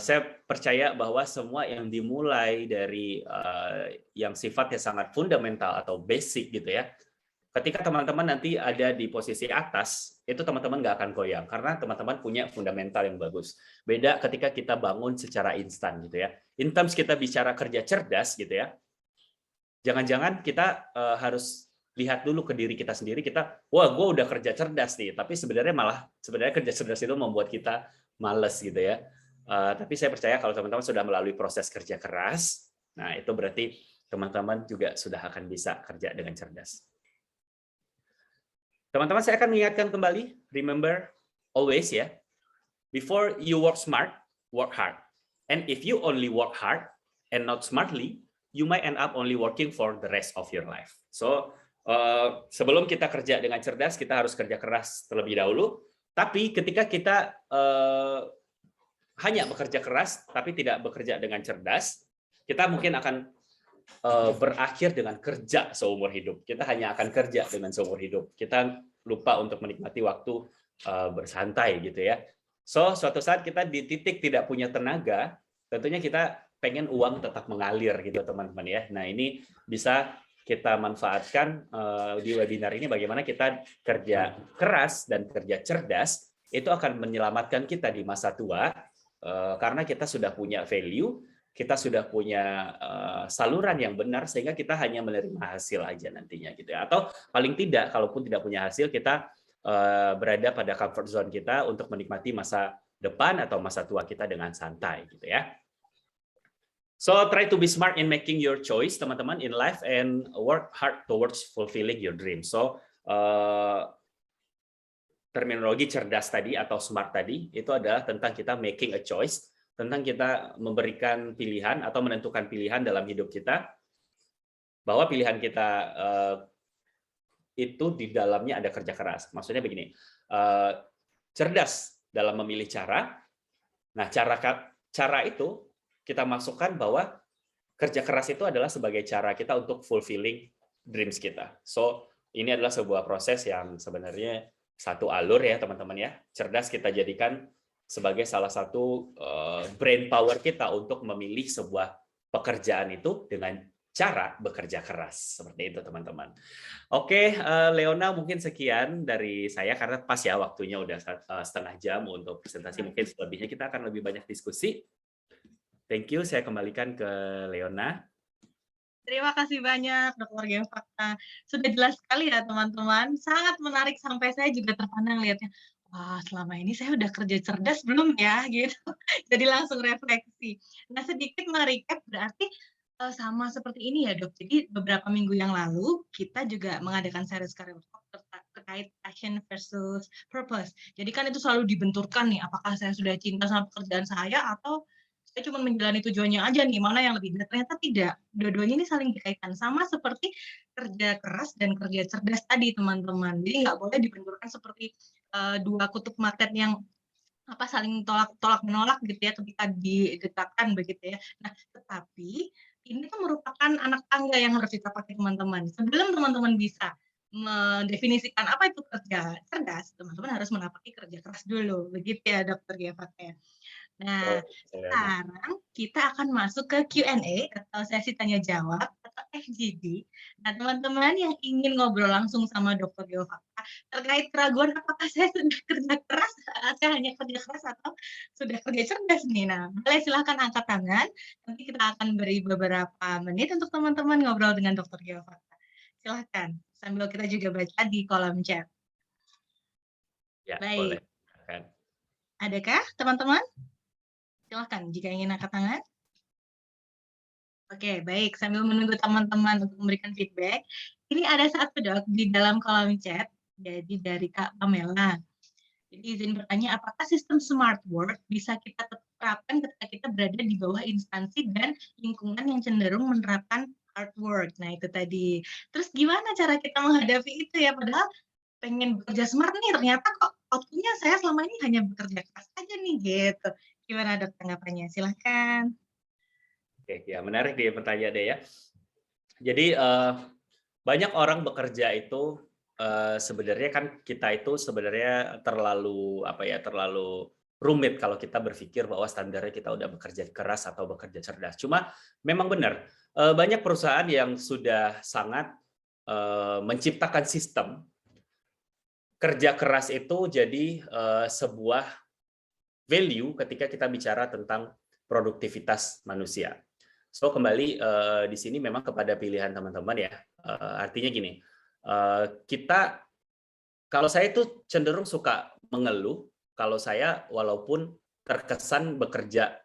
saya percaya bahwa semua yang dimulai dari yang sifatnya sangat fundamental atau basic gitu ya, ketika teman-teman nanti ada di posisi atas, itu teman-teman nggak akan goyang karena teman-teman punya fundamental yang bagus. Beda ketika kita bangun secara instan gitu ya. In terms kita bicara kerja cerdas gitu ya, jangan-jangan kita harus lihat dulu ke diri kita sendiri, kita, wah gue udah kerja cerdas nih, tapi sebenarnya kerja cerdas itu membuat kita males gitu ya. Tapi saya percaya kalau teman-teman sudah melalui proses kerja keras, nah itu berarti teman-teman juga sudah akan bisa kerja dengan cerdas. Teman-teman, saya akan mengingatkan kembali, remember always ya, before you work smart, work hard. And if you only work hard and not smartly, you might end up only working for the rest of your life. So, sebelum kita kerja dengan cerdas, kita harus kerja keras terlebih dahulu. Tapi ketika kita hanya bekerja keras, tapi tidak bekerja dengan cerdas, kita mungkin akan berakhir dengan kerja seumur hidup. Kita hanya akan kerja dengan seumur hidup. Kita lupa untuk menikmati waktu bersantai gitu ya. So, suatu saat kita di titik tidak punya tenaga, tentunya kita pengen uang tetap mengalir gitu teman-teman ya. Nah, ini bisa kita manfaatkan di webinar ini bagaimana kita kerja keras dan kerja cerdas itu akan menyelamatkan kita di masa tua karena kita sudah punya value, kita sudah punya saluran yang benar sehingga kita hanya menerima hasil aja nantinya gitu ya. Atau paling tidak kalaupun tidak punya hasil kita berada pada comfort zone kita untuk menikmati masa depan atau masa tua kita dengan santai gitu ya. So try to be smart in making your choice teman-teman in life and work hard towards fulfilling your dream. So terminologi cerdas tadi atau smart tadi itu adalah tentang kita making a choice, tentang kita memberikan pilihan atau menentukan pilihan dalam hidup kita, bahwa pilihan kita itu di dalamnya ada kerja keras. Maksudnya begini, cerdas dalam memilih cara. Nah, cara itu kita masukkan bahwa kerja keras itu adalah sebagai cara kita untuk fulfilling dreams kita. So, ini adalah sebuah proses yang sebenarnya satu alur ya teman-teman ya. Cerdas kita jadikan sebagai salah satu brain power kita untuk memilih sebuah pekerjaan itu dengan cara bekerja keras. Seperti itu teman-teman. Oke, Leona mungkin sekian dari saya karena pas ya waktunya udah setengah jam untuk presentasi. Mungkin selebihnya kita akan lebih banyak diskusi. Thank you, saya kembalikan ke Leona. Terima kasih banyak Dr. Game Fakta. Sudah jelas sekali ya teman-teman, sangat menarik sampai saya juga terpandang lihatnya. wah selama ini saya udah kerja cerdas belum ya gitu. Jadi langsung refleksi. Nah sedikit merecap berarti sama seperti ini ya dok. Jadi beberapa minggu yang lalu kita juga mengadakan series career talk terkait passion versus purpose. Jadi kan itu selalu dibenturkan nih, apakah saya sudah cinta sama pekerjaan saya atau saya cuma menjalani tujuannya aja nih, mana yang lebih benar. Ternyata tidak. Dua-duanya ini saling dikaitkan. Sama seperti kerja keras dan kerja cerdas tadi teman-teman. Jadi nggak boleh dibenturkan seperti dua kutub market yang saling tolak menolak gitu ya ketika diletakkan begitu ya. Nah, tetapi ini kan merupakan anak tangga yang harus kita pakai teman-teman. Sebelum teman-teman bisa mendefinisikan apa itu kerja cerdas, teman-teman harus menapaki kerja keras dulu. Begitu ya Dokter Geva. Oh, Nah, misalnya. sekarang kita akan masuk ke Q&A atau sesi tanya jawab atau FGD. Nah, teman-teman yang ingin ngobrol langsung sama Dr. Geofakta terkait keraguan apakah saya sudah kerja keras, saya hanya kerja keras atau sudah kerja cerdas nih. Nah, boleh silahkan angkat tangan. Nanti kita akan beri beberapa menit untuk teman-teman ngobrol dengan Dr. Geofakta. Silahkan, sambil kita juga baca di kolom chat. Ya, boleh. Baik, adakah teman-teman? Silahkan jika ingin angkat tangan. Oke, baik. Sambil menunggu teman-teman untuk memberikan feedback, ini ada satu dok di dalam kolom chat, jadi dari Kak Pamela. Jadi izin bertanya, apakah sistem smart work bisa kita terapkan ketika kita berada di bawah instansi dan lingkungan yang cenderung menerapkan hard work? Nah itu tadi. Terus gimana cara kita menghadapi itu ya? Padahal pengen bekerja smart nih, ternyata kok outputnya saya selama ini hanya bekerja keras aja nih gitu. Gimana dok tanggapannya? Silahkan. Oke, ya menarik dia pertanyaannya ya. Jadi banyak orang bekerja itu sebenarnya kan kita itu sebenarnya terlalu apa ya, terlalu rumit kalau kita berpikir bahwa standarnya kita udah bekerja keras atau bekerja cerdas. Cuma memang benar banyak perusahaan yang sudah sangat menciptakan sistem kerja keras itu jadi sebuah value ketika kita bicara tentang produktivitas manusia. So kembali di sini memang kepada pilihan teman-teman ya. Artinya gini, kita kalau saya itu cenderung suka mengeluh kalau saya walaupun terkesan bekerja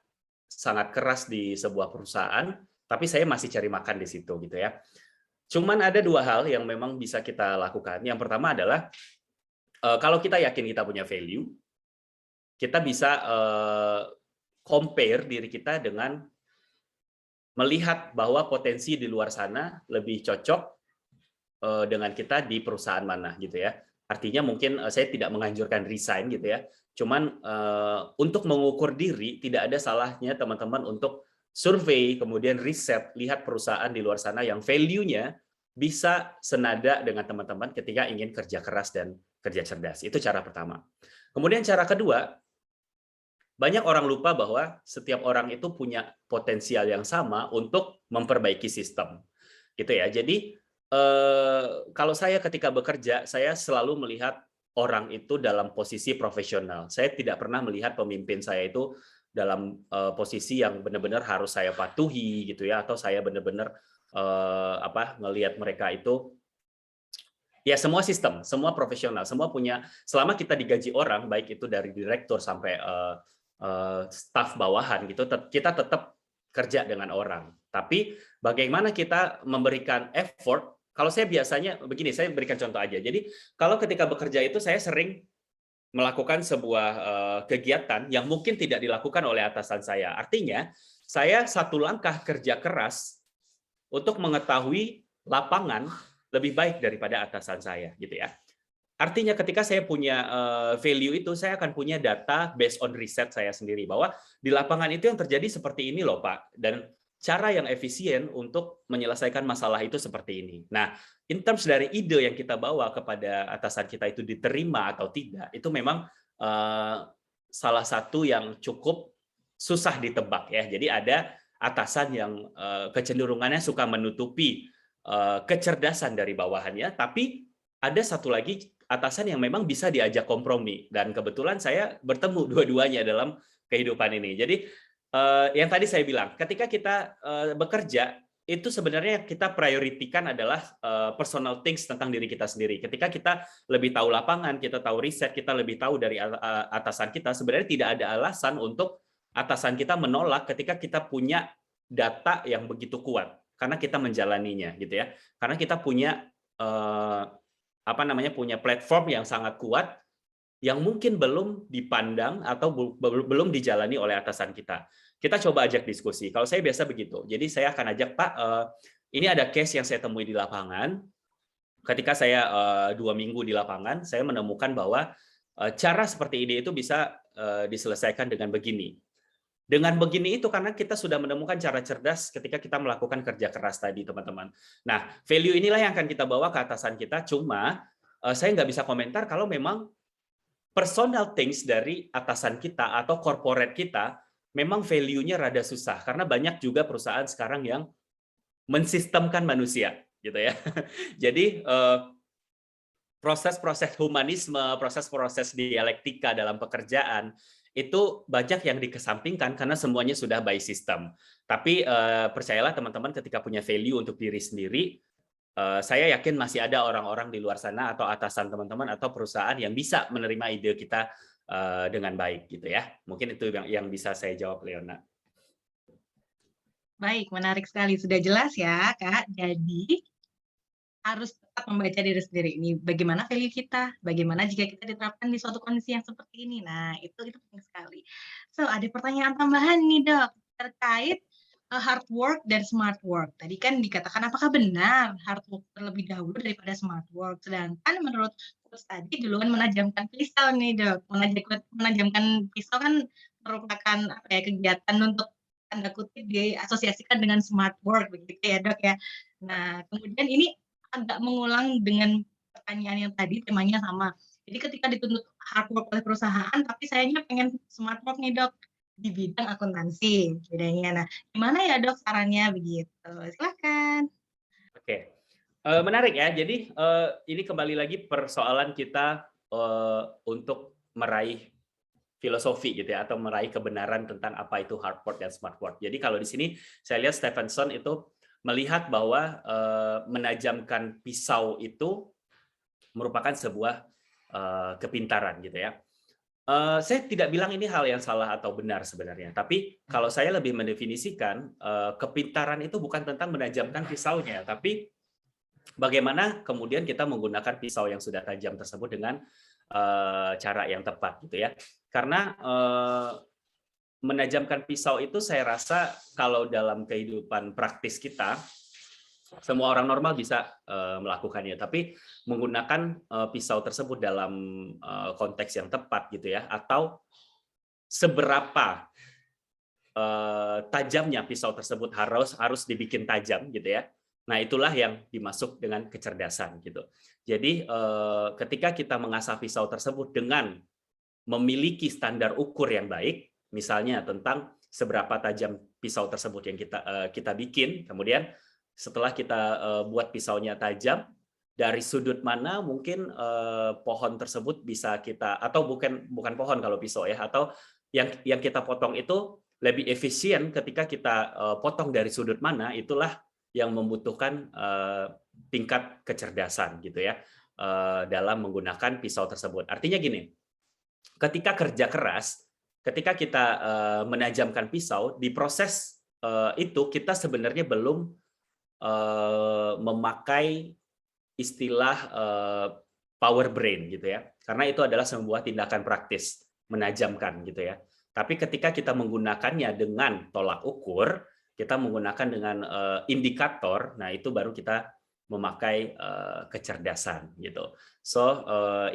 sangat keras di sebuah perusahaan, tapi saya masih cari makan di situ gitu ya. Cuman ada dua hal yang memang bisa kita lakukan. Yang pertama adalah kalau kita yakin kita punya value, kita bisa compare diri kita dengan melihat bahwa potensi di luar sana lebih cocok dengan kita di perusahaan mana gitu ya. Artinya mungkin saya tidak menganjurkan resign gitu ya. Cuman untuk mengukur diri tidak ada salahnya teman-teman untuk survei kemudian riset, lihat perusahaan di luar sana yang value-nya bisa senada dengan teman-teman ketika ingin kerja keras dan kerja cerdas. Itu cara pertama. Kemudian cara kedua, banyak orang lupa bahwa setiap orang itu punya potensial yang sama untuk memperbaiki sistem, gitu ya. Jadi kalau saya ketika bekerja, saya selalu melihat orang itu dalam posisi profesional. Saya tidak pernah melihat pemimpin saya itu dalam posisi yang benar-benar harus saya patuhi, gitu ya, atau saya benar-benar ngelihat mereka itu. Ya semua sistem, semua profesional, semua punya. Selama kita digaji orang, baik itu dari direktur sampai staf bawahan gitu, kita tetap kerja dengan orang. Tapi bagaimana kita memberikan effort? Kalau saya biasanya begini, saya berikan contoh aja. Jadi kalau ketika bekerja itu saya sering melakukan sebuah kegiatan yang mungkin tidak dilakukan oleh atasan saya. Artinya saya satu langkah kerja keras untuk mengetahui lapangan lebih baik daripada atasan saya, gitu ya. Artinya ketika saya punya value itu, saya akan punya data based on riset saya sendiri bahwa di lapangan itu yang terjadi seperti ini loh Pak, dan cara yang efisien untuk menyelesaikan masalah itu seperti ini. Nah, in terms dari ide yang kita bawa kepada atasan kita itu diterima atau tidak, itu memang salah satu yang cukup susah ditebak ya. Jadi ada atasan yang kecenderungannya suka menutupi kecerdasan dari bawahannya, tapi ada satu lagi atasan yang memang bisa diajak kompromi, dan kebetulan saya bertemu dua-duanya dalam kehidupan ini. Jadi yang tadi saya bilang, ketika kita bekerja itu sebenarnya kita prioritikan adalah personal things tentang diri kita sendiri. Ketika kita lebih tahu lapangan, kita tahu riset, kita lebih tahu dari atasan kita, sebenarnya tidak ada alasan untuk atasan kita menolak ketika kita punya data yang begitu kuat, karena kita menjalaninya, gitu ya. Karena kita punya punya platform yang sangat kuat, yang mungkin belum dipandang atau belum dijalani oleh atasan kita. Kita coba ajak diskusi. Kalau saya biasa begitu. Jadi saya akan ajak, Pak, ini ada case yang saya temui di lapangan. Ketika saya 2 minggu di lapangan, saya menemukan bahwa cara seperti ini itu bisa diselesaikan dengan begini. Dengan begini itu karena kita sudah menemukan cara cerdas ketika kita melakukan kerja keras tadi, teman-teman. Nah, value inilah yang akan kita bawa ke atasan kita. Cuma saya nggak bisa komentar kalau memang personal things dari atasan kita atau corporate kita memang value-nya rada susah, karena banyak juga perusahaan sekarang yang mensistemkan manusia, gitu ya. Jadi proses-proses humanisme, proses-proses dialektika dalam pekerjaan itu banyak yang dikesampingkan karena semuanya sudah by system. Tapi percayalah teman-teman, ketika punya value untuk diri sendiri, saya yakin masih ada orang-orang di luar sana atau atasan teman-teman atau perusahaan yang bisa menerima ide kita dengan baik, gitu ya. Mungkin itu yang bisa saya jawab, Leona. Baik, menarik sekali. Sudah jelas ya, Kak. Jadi harus tetap membaca diri sendiri. Ini bagaimana value kita, bagaimana jika kita diterapkan di suatu kondisi yang seperti ini. Nah, itu penting sekali. So, ada pertanyaan tambahan nih, Dok, terkait hard work dan smart work. Tadi kan dikatakan apakah benar hard work terlebih dahulu daripada smart work? Sedangkan menurut coach tadi duluan menajamkan pisau nih, Dok. Menajamkan pisau kan merupakan kegiatan untuk tanda kutip diasosiasikan dengan smart work begitu ya, Dok ya. Nah, kemudian ini agak mengulang dengan pertanyaan yang tadi, temanya sama. Jadi ketika dituntut hard work oleh perusahaan, tapi sayanya pengen smart work nih, Dok, di bidang akuntansi bedanya. Nah, gimana ya, Dok, sarannya begitu? Silakan. Oke. Menarik ya. Jadi ini kembali lagi persoalan kita untuk meraih filosofi gitu ya, atau meraih kebenaran tentang apa itu hard work dan smart work. Jadi kalau di sini saya lihat Stephenson itu melihat bahwa menajamkan pisau itu merupakan sebuah kepintaran gitu ya. Saya tidak bilang ini hal yang salah atau benar sebenarnya, tapi kalau saya lebih mendefinisikan kepintaran itu bukan tentang menajamkan pisaunya, tapi bagaimana kemudian kita menggunakan pisau yang sudah tajam tersebut dengan cara yang tepat gitu ya. Karena menajamkan pisau itu saya rasa kalau dalam kehidupan praktis kita, semua orang normal bisa melakukannya, tapi menggunakan pisau tersebut dalam konteks yang tepat gitu ya, atau seberapa tajamnya pisau tersebut harus dibikin tajam gitu ya. Nah, itulah yang dimaksud dengan kecerdasan gitu. Jadi ketika kita mengasah pisau tersebut dengan memiliki standar ukur yang baik, misalnya tentang seberapa tajam pisau tersebut yang kita bikin, kemudian setelah kita buat pisaunya tajam, dari sudut mana mungkin pohon tersebut bisa kita, atau bukan pohon kalau pisau ya, atau yang kita potong itu lebih efisien ketika kita potong dari sudut mana, itulah yang membutuhkan tingkat kecerdasan gitu ya dalam menggunakan pisau tersebut. Artinya gini, ketika kerja keras, ketika kita menajamkan pisau, di proses itu kita sebenarnya belum memakai istilah power brain gitu ya, karena itu adalah sebuah tindakan praktis menajamkan gitu ya. Tapi ketika kita menggunakannya dengan tolak ukur, kita menggunakan dengan indikator, nah itu baru kita memakai kecerdasan gitu. So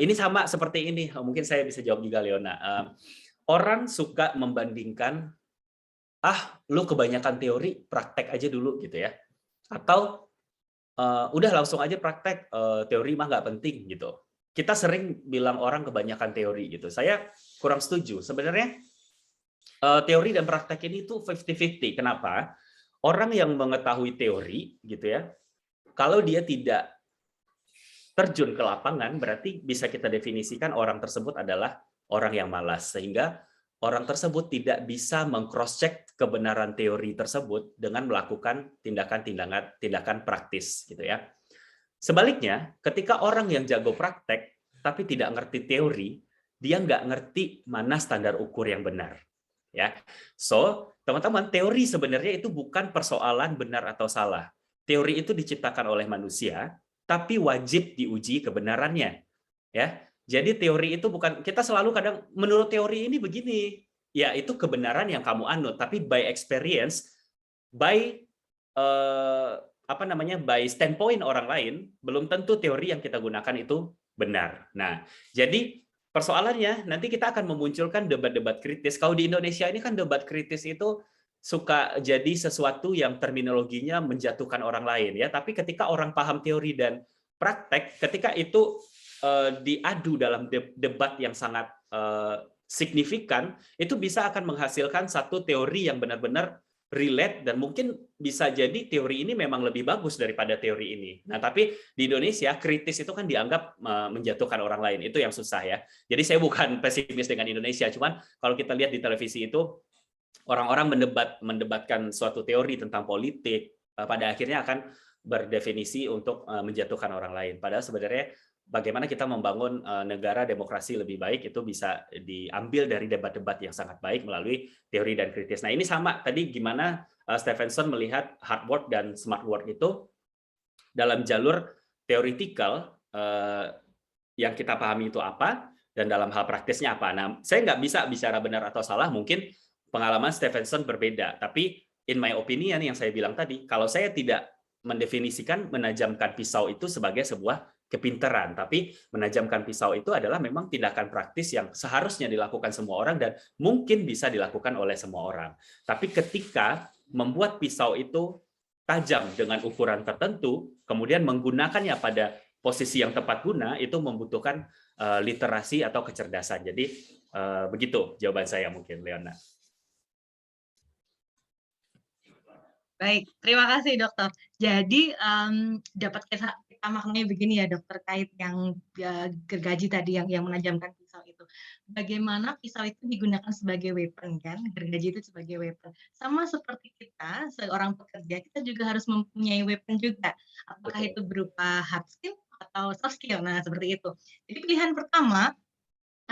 ini sama seperti ini, mungkin saya bisa jawab juga, Leona. Orang suka membandingkan, lu kebanyakan teori, praktek aja dulu gitu ya. Atau udah langsung aja praktek, teori mah nggak penting gitu. Kita sering bilang orang kebanyakan teori gitu. Saya kurang setuju. Sebenarnya teori dan praktek ini tuh 50-50. Kenapa? Orang yang mengetahui teori gitu ya, kalau dia tidak terjun ke lapangan, berarti bisa kita definisikan orang tersebut adalah orang yang malas. Sehingga orang tersebut tidak bisa meng-cross-check kebenaran teori tersebut dengan melakukan tindakan praktis gitu ya. Sebaliknya, ketika orang yang jago praktek tapi tidak ngerti teori, dia nggak ngerti mana standar ukur yang benar. Ya, so teman-teman, teori sebenarnya itu bukan persoalan benar atau salah. Teori itu diciptakan oleh manusia, tapi wajib diuji kebenarannya. Ya, jadi teori itu bukan, kita selalu kadang menurut teori ini begini, ya itu kebenaran yang kamu anut, tapi by experience, by by standpoint orang lain, belum tentu teori yang kita gunakan itu benar. Nah, jadi persoalannya nanti kita akan memunculkan debat-debat kritis. Kalau di Indonesia ini kan debat kritis itu suka jadi sesuatu yang terminologinya menjatuhkan orang lain ya. Tapi ketika orang paham teori dan praktek, ketika itu diadu dalam debat yang sangat signifikan, itu bisa akan menghasilkan satu teori yang benar-benar relate dan mungkin bisa jadi teori ini memang lebih bagus daripada teori ini. Nah, tapi di Indonesia kritis itu kan dianggap menjatuhkan orang lain. Itu yang susah ya. Jadi saya bukan pesimis dengan Indonesia, cuman kalau kita lihat di televisi itu orang-orang mendebatkan suatu teori tentang politik, pada akhirnya akan berdefinisi untuk menjatuhkan orang lain. Padahal sebenarnya bagaimana kita membangun negara demokrasi lebih baik itu bisa diambil dari debat-debat yang sangat baik melalui teori dan kritis. Nah, ini sama tadi gimana Stephenson melihat hard work dan smart work itu dalam jalur teoretikal yang kita pahami itu apa dan dalam hal praktisnya apa. Nah, saya nggak bisa bicara benar atau salah, mungkin pengalaman Stephenson berbeda, tapi in my opinion yang saya bilang tadi, kalau saya tidak mendefinisikan menajamkan pisau itu sebagai sebuah kepintaran, tapi menajamkan pisau itu adalah memang tindakan praktis yang seharusnya dilakukan semua orang dan mungkin bisa dilakukan oleh semua orang. Tapi ketika membuat pisau itu tajam dengan ukuran tertentu, kemudian menggunakannya pada posisi yang tepat guna, itu membutuhkan literasi atau kecerdasan. Jadi begitu jawaban saya mungkin, Leona. Baik, terima kasih dokter. Jadi dapat kita maknanya begini ya dok, terkait yang gergaji tadi yang menajamkan pisau itu. Bagaimana pisau itu digunakan sebagai weapon kan, gergaji itu sebagai weapon. Sama seperti kita, seorang pekerja, kita juga harus mempunyai weapon juga. Apakah itu berupa hard skill atau soft skill, nah seperti itu. Jadi pilihan pertama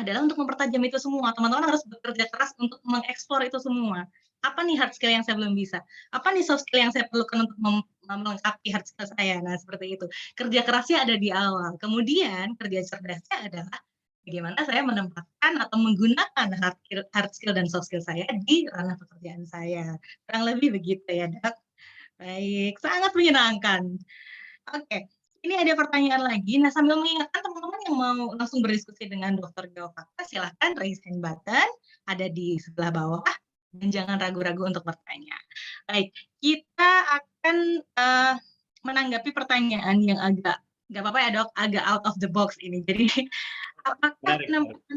adalah untuk mempertajam itu semua. Teman-teman harus bekerja keras untuk mengeksplor itu semua. Apa nih hard skill yang saya belum bisa? Apa nih soft skill yang saya perlukan untuk melengkapi hard skill saya? Nah, seperti itu. Kerja kerasnya ada di awal. Kemudian, kerja cerdasnya adalah bagaimana saya menempatkan atau menggunakan hard skill dan soft skill saya di ranah pekerjaan saya. Kurang lebih begitu ya, Dok. Baik, sangat menyenangkan. Oke, ini ada pertanyaan lagi. Nah, sambil mengingatkan teman-teman yang mau langsung berdiskusi dengan Dr. Geofakta, silahkan raise hand button, ada di sebelah bawah, dan jangan ragu-ragu untuk bertanya. Baik, kita akan menanggapi pertanyaan yang agak, nggak apa-apa ya dok, agak out of the box ini. Jadi, apakah penempatan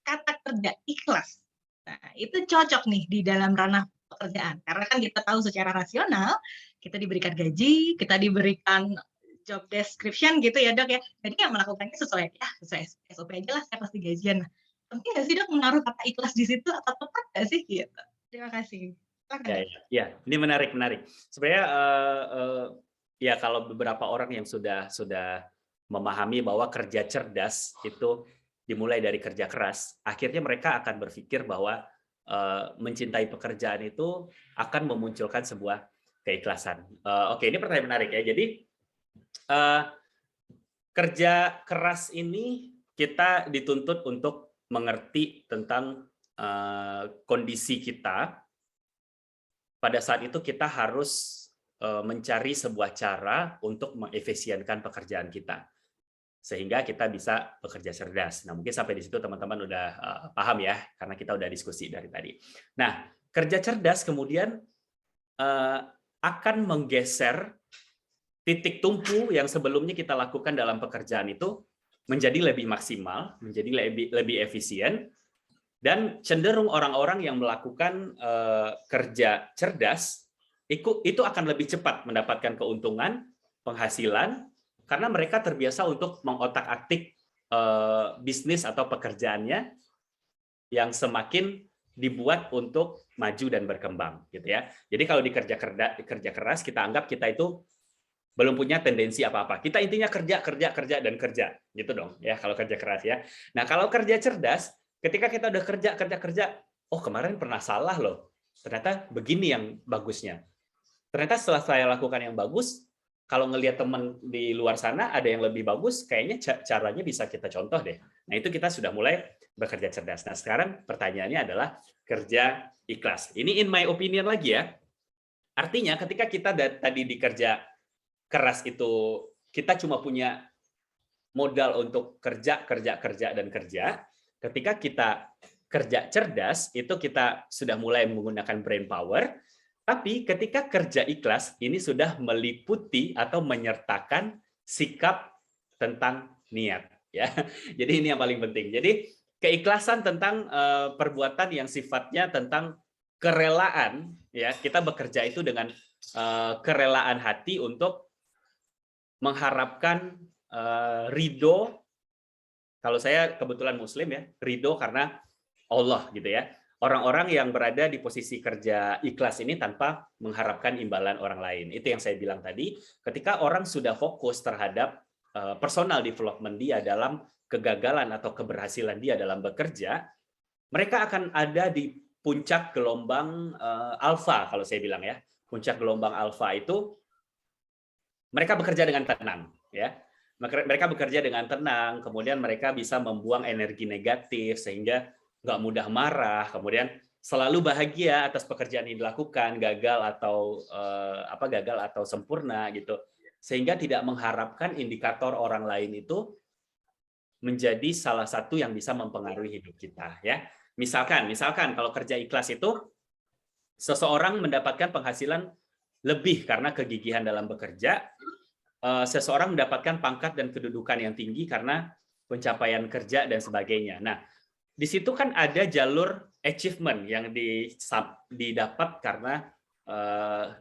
kata kerja ikhlas, nah itu cocok nih di dalam ranah pekerjaan? Karena kan kita tahu secara rasional, kita diberikan gaji, kita diberikan job description gitu ya dok ya, jadi yang melakukannya sesuai SOP aja lah, saya pasti gajian. Penting nggak sih dok menaruh kata ikhlas di situ atau tepat nggak sih gitu? Terima kasih. Ya, ini menarik. Sebenarnya ya kalau beberapa orang yang sudah memahami bahwa kerja cerdas itu dimulai dari kerja keras, akhirnya mereka akan berpikir bahwa mencintai pekerjaan itu akan memunculkan sebuah keikhlasan. Oke, ini pertanyaan menarik ya. Jadi kerja keras ini kita dituntut untuk mengerti tentang kondisi kita. Pada saat itu kita harus mencari sebuah cara untuk mengefisienkan pekerjaan kita sehingga kita bisa bekerja cerdas. Nah, mungkin sampai di situ teman-teman udah paham ya, karena kita udah diskusi dari tadi. Nah, kerja cerdas kemudian akan menggeser titik tumpu yang sebelumnya kita lakukan dalam pekerjaan itu menjadi lebih maksimal, menjadi lebih efisien, dan cenderung orang-orang yang melakukan kerja cerdas itu akan lebih cepat mendapatkan keuntungan, penghasilan, karena mereka terbiasa untuk mengotak-atik bisnis atau pekerjaannya yang semakin dibuat untuk maju dan berkembang gitu ya. Jadi kalau di kerja keras kita anggap kita itu belum punya tendensi apa-apa. Kita intinya kerja, kerja, kerja dan kerja, gitu dong ya kalau kerja keras ya. Nah, kalau kerja cerdas, ketika kita udah kerja, kerja, kerja, oh kemarin pernah salah loh. Ternyata begini yang bagusnya. Ternyata setelah saya lakukan yang bagus, kalau ngelihat teman di luar sana ada yang lebih bagus, kayaknya caranya bisa kita contoh deh. Nah, itu kita sudah mulai bekerja cerdas. Nah, sekarang pertanyaannya adalah kerja ikhlas. Ini in my opinion lagi ya. Artinya ketika kita tadi di kerja keras itu kita cuma punya modal untuk kerja, kerja, kerja, dan kerja. Ketika kita kerja cerdas, itu kita sudah mulai menggunakan brain power. Tapi ketika kerja ikhlas, ini sudah meliputi atau menyertakan sikap tentang niat. Ya, jadi ini yang paling penting. Jadi keikhlasan tentang perbuatan yang sifatnya tentang kerelaan. Ya, kita bekerja itu dengan kerelaan hati untuk mengharapkan ridho. Kalau saya kebetulan Muslim ya, ridho karena Allah gitu ya. Orang-orang yang berada di posisi kerja ikhlas ini tanpa mengharapkan imbalan orang lain. Itu yang saya bilang tadi, ketika orang sudah fokus terhadap personal development dia dalam kegagalan atau keberhasilan dia dalam bekerja, mereka akan ada di puncak gelombang alfa kalau saya bilang ya. Puncak gelombang alfa itu mereka bekerja dengan tenang ya. Mereka bekerja dengan tenang, kemudian mereka bisa membuang energi negatif sehingga nggak mudah marah, kemudian selalu bahagia atas pekerjaan yang dilakukan, gagal atau sempurna gitu. Sehingga tidak mengharapkan indikator orang lain itu menjadi salah satu yang bisa mempengaruhi hidup kita ya. Misalkan kalau kerja ikhlas itu seseorang mendapatkan penghasilan lebih karena kegigihan dalam bekerja, seseorang mendapatkan pangkat dan kedudukan yang tinggi karena pencapaian kerja dan sebagainya. Nah, di situ kan ada jalur achievement yang didapat karena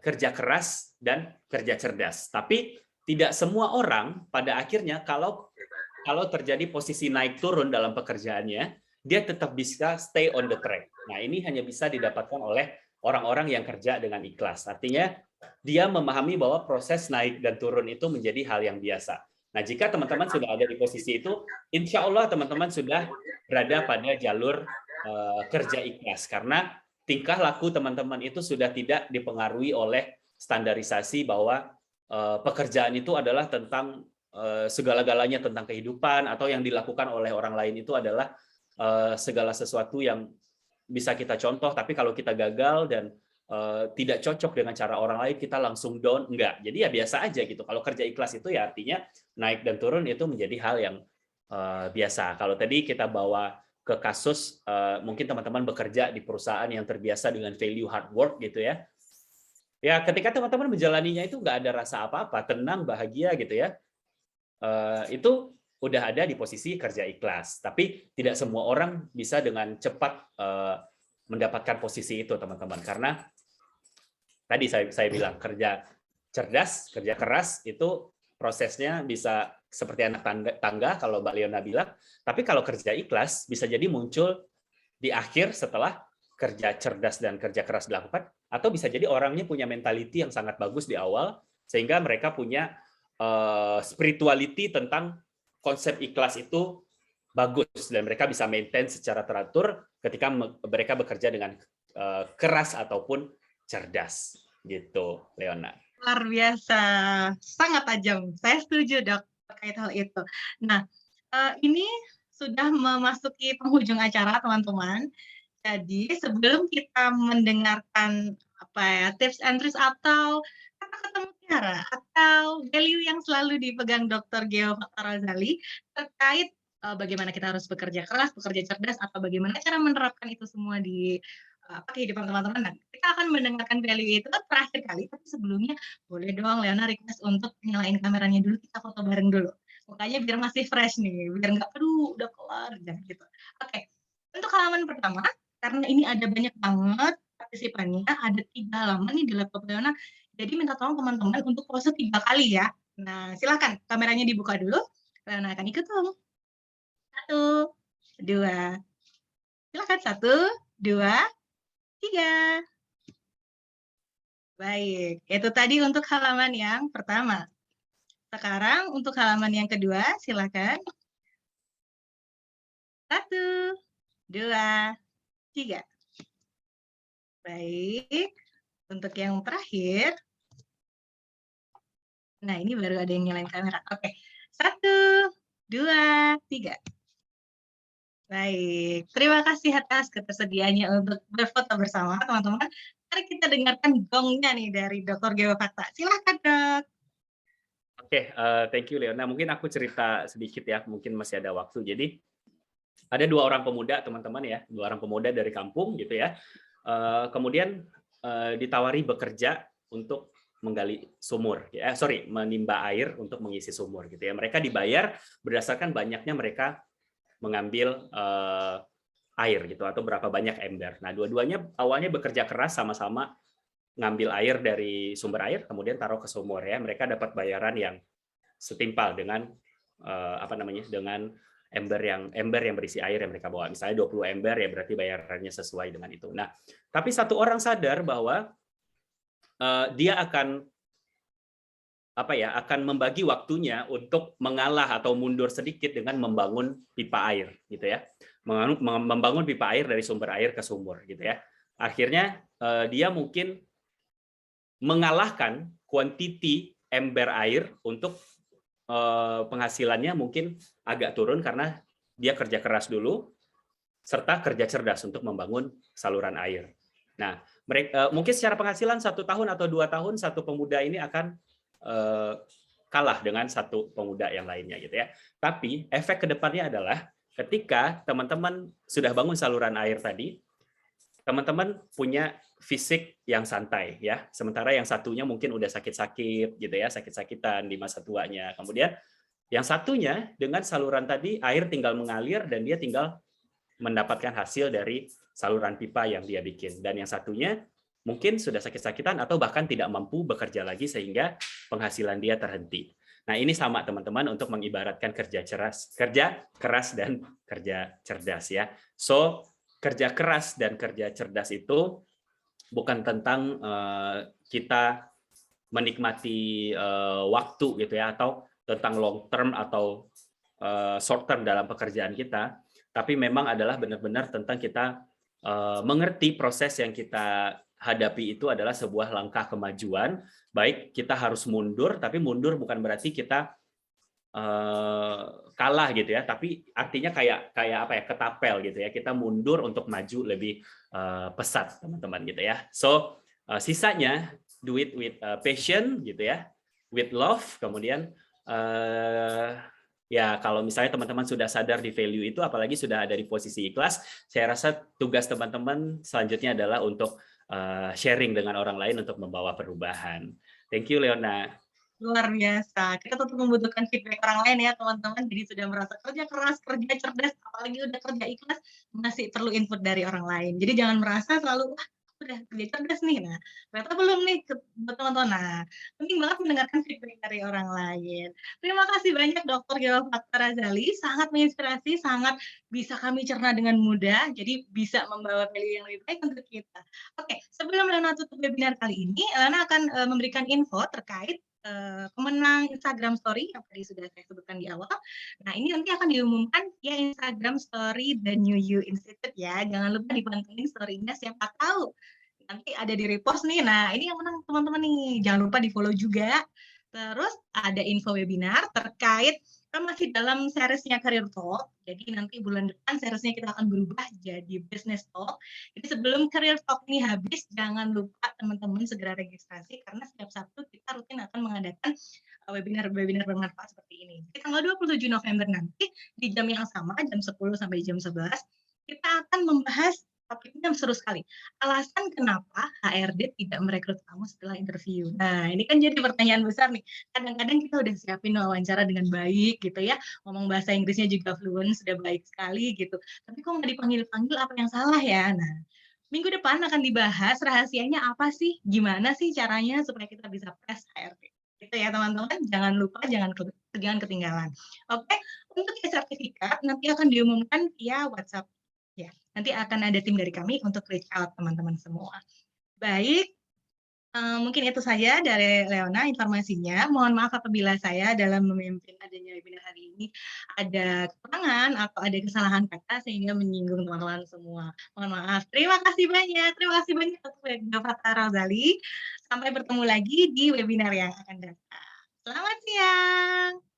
kerja keras dan kerja cerdas. Tapi tidak semua orang pada akhirnya kalau terjadi posisi naik turun dalam pekerjaannya, dia tetap bisa stay on the track. Nah, ini hanya bisa didapatkan oleh orang-orang yang kerja dengan ikhlas. Artinya dia memahami bahwa proses naik dan turun itu menjadi hal yang biasa. Nah, jika teman-teman sudah ada di posisi itu, insya Allah teman-teman sudah berada pada jalur kerja ikhlas. Karena tingkah laku teman-teman itu sudah tidak dipengaruhi oleh standarisasi bahwa pekerjaan itu adalah tentang segala-galanya tentang kehidupan, atau yang dilakukan oleh orang lain itu adalah segala sesuatu yang bisa kita contoh, tapi kalau kita gagal dan tidak cocok dengan cara orang lain, kita langsung down, enggak. Jadi ya biasa aja gitu. Kalau kerja ikhlas itu ya artinya naik dan turun itu menjadi hal yang biasa. Kalau tadi kita bawa ke kasus, mungkin teman-teman bekerja di perusahaan yang terbiasa dengan value hard work gitu ya. Ya ketika teman-teman menjalaninya itu nggak ada rasa apa-apa, tenang, bahagia gitu ya. Itu udah ada di posisi kerja ikhlas. Tapi tidak semua orang bisa dengan cepat mendapatkan posisi itu, teman-teman. Karena tadi saya bilang kerja cerdas, kerja keras itu prosesnya bisa seperti anak tangga kalau Mbak Leona bilang. Tapi kalau kerja ikhlas bisa jadi muncul di akhir setelah kerja cerdas dan kerja keras dilakukan, atau bisa jadi orangnya punya mentality yang sangat bagus di awal sehingga mereka punya spirituality tentang konsep ikhlas itu bagus dan mereka bisa maintain secara teratur ketika mereka bekerja dengan keras ataupun cerdas gitu, Leona. Luar biasa, sangat tajam. Saya setuju dok terkait hal itu. Nah, ini sudah memasuki penghujung acara teman-teman. Jadi sebelum kita mendengarkan tips and tricks atau kata-kata mutiara atau value yang selalu dipegang Dr. Geo Faktarazali terkait bagaimana kita harus bekerja keras, bekerja cerdas, atau bagaimana cara menerapkan itu semua di kehidupan teman-teman. Nah, kita akan mendengarkan value itu terakhir kali, tapi sebelumnya boleh dong Leona request untuk nyalain kameranya dulu, kita foto bareng dulu. Mukanya biar masih fresh nih, biar nggak aduh udah kelar gitu. Oke. Untuk halaman pertama, karena ini ada banyak banget partisipannya, ada 3 halaman nih di laptop Leona. Jadi minta tolong teman-teman untuk pause 3 kali ya. Nah, silakan kameranya dibuka dulu. Leona akan ikut dong. 1, 2. Silakan 1, 2, 3. Baik, itu tadi untuk halaman yang pertama. Sekarang untuk halaman yang kedua, silakan. 1, 2, 3. Baik, untuk yang terakhir. Nah, ini baru ada yang nyalain kamera. Oke, 1, 2, 3. Baik, terima kasih atas ketersediaannya untuk berfoto bersama, teman-teman. Mari kita dengarkan gongnya nih dari Dr. Gewafakta. Silakan, Dok. Oke, thank you Leona. Mungkin aku cerita sedikit ya, mungkin masih ada waktu. Jadi ada 2 orang pemuda, teman-teman ya, 2 orang pemuda dari kampung gitu ya. Kemudian ditawari bekerja untuk menggali sumur, menimba air untuk mengisi sumur gitu ya. Mereka dibayar berdasarkan banyaknya mereka mengambil air gitu atau berapa banyak ember. Nah, dua-duanya awalnya bekerja keras sama-sama ngambil air dari sumber air, kemudian taruh ke sumur ya. Mereka dapat bayaran yang setimpal dengan dengan ember yang berisi air yang mereka bawa. Misalnya 20 ember ya berarti bayarannya sesuai dengan itu. Nah, tapi satu orang sadar bahwa dia akan membagi waktunya untuk mengalah atau mundur sedikit dengan membangun pipa air gitu ya. Membangun pipa air dari sumber air ke sumur gitu ya. Akhirnya dia mungkin mengalahkan kuantiti ember air untuk penghasilannya mungkin agak turun karena dia kerja keras dulu serta kerja cerdas untuk membangun saluran air. Nah, mungkin secara penghasilan 1 tahun atau 2 tahun satu pemuda ini akan kalah dengan satu pemuda yang lainnya gitu ya. Tapi efek kedepannya adalah ketika teman-teman sudah bangun saluran air tadi, teman-teman punya fisik yang santai ya. Sementara yang satunya mungkin udah sakit-sakit gitu ya, sakit-sakitan di masa tuanya. Kemudian yang satunya dengan saluran tadi air tinggal mengalir dan dia tinggal mendapatkan hasil dari saluran pipa yang dia bikin. Dan yang satunya mungkin sudah sakit-sakitan atau bahkan tidak mampu bekerja lagi sehingga penghasilan dia terhenti. Nah, ini sama teman-teman untuk mengibaratkan kerja keras dan kerja cerdas ya. So, kerja keras dan kerja cerdas itu bukan tentang kita menikmati waktu gitu ya atau tentang long term atau short term dalam pekerjaan kita, tapi memang adalah benar-benar tentang kita mengerti proses yang kita hadapi itu adalah sebuah langkah kemajuan. Baik kita harus mundur, tapi mundur bukan berarti kita kalah gitu ya, tapi artinya kayak ketapel gitu ya, kita mundur untuk maju lebih pesat teman-teman gitu ya. So sisanya do it with passion gitu ya, with love. Kemudian ya kalau misalnya teman-teman sudah sadar di value itu, apalagi sudah ada di posisi ikhlas, saya rasa tugas teman-teman selanjutnya adalah untuk sharing dengan orang lain untuk membawa perubahan. Thank you Leona. Luar biasa. Kita tetap membutuhkan feedback orang lain ya, teman-teman. Jadi sudah merasa kerja keras, kerja cerdas, apalagi udah kerja ikhlas, masih perlu input dari orang lain. Jadi jangan merasa selalu, wah, udah kerja cerdas nih. Nah, ternyata belum nih buat teman-teman. Nah, penting banget mendengarkan feedback dari orang lain. Terima kasih banyak Dr. Gewafakta Razali, sangat menginspirasi, sangat bisa kami cerna dengan mudah, jadi bisa membawa value yang lebih baik untuk kita. Oke, sebelum Lena tutup webinar kali ini, Lena akan memberikan info terkait pemenang Instagram Story yang tadi sudah saya sebutkan di awal. Nah, ini nanti akan diumumkan via Instagram Story The New You Institute ya. Jangan lupa dipantengin story-nya, siapa tahu nanti ada di repost nih. Nah, ini yang menang teman-teman nih. Jangan lupa di-follow juga. Terus ada info webinar terkait masih dalam seriesnya Career Talk. Jadi nanti bulan depan seriesnya kita akan berubah jadi Business Talk. Jadi sebelum Career Talk ini habis, jangan lupa teman-teman segera registrasi karena setiap Sabtu kita rutin akan mengadakan webinar-webinar bermanfaat seperti ini. Di tanggal 27 November nanti di jam yang sama, jam 10 sampai jam 11, kita akan membahas topiknya seru sekali. Alasan kenapa HRD tidak merekrut kamu setelah interview. Nah, ini kan jadi pertanyaan besar nih. Kadang-kadang kita udah siapin wawancara dengan baik gitu ya, ngomong bahasa Inggrisnya juga fluent, sudah baik sekali gitu. Tapi kok nggak dipanggil-panggil, apa yang salah ya? Nah, minggu depan akan dibahas rahasianya apa sih, gimana sih caranya supaya kita bisa tes HRD. Gitu ya teman-teman, jangan lupa, jangan ketinggalan. Oke, untuk sertifikat nanti akan diumumkan via WhatsApp. Ya, nanti akan ada tim dari kami untuk reach out teman-teman semua. Baik, mungkin itu saja dari Leona informasinya. Mohon maaf apabila saya dalam memimpin adanya webinar hari ini ada kekurangan atau ada kesalahan kata sehingga menyinggung teman-teman semua. Mohon maaf. Terima kasih banyak. Terima kasih banyak untuk Fathia Rozali. Sampai bertemu lagi di webinar yang akan datang. Selamat siang.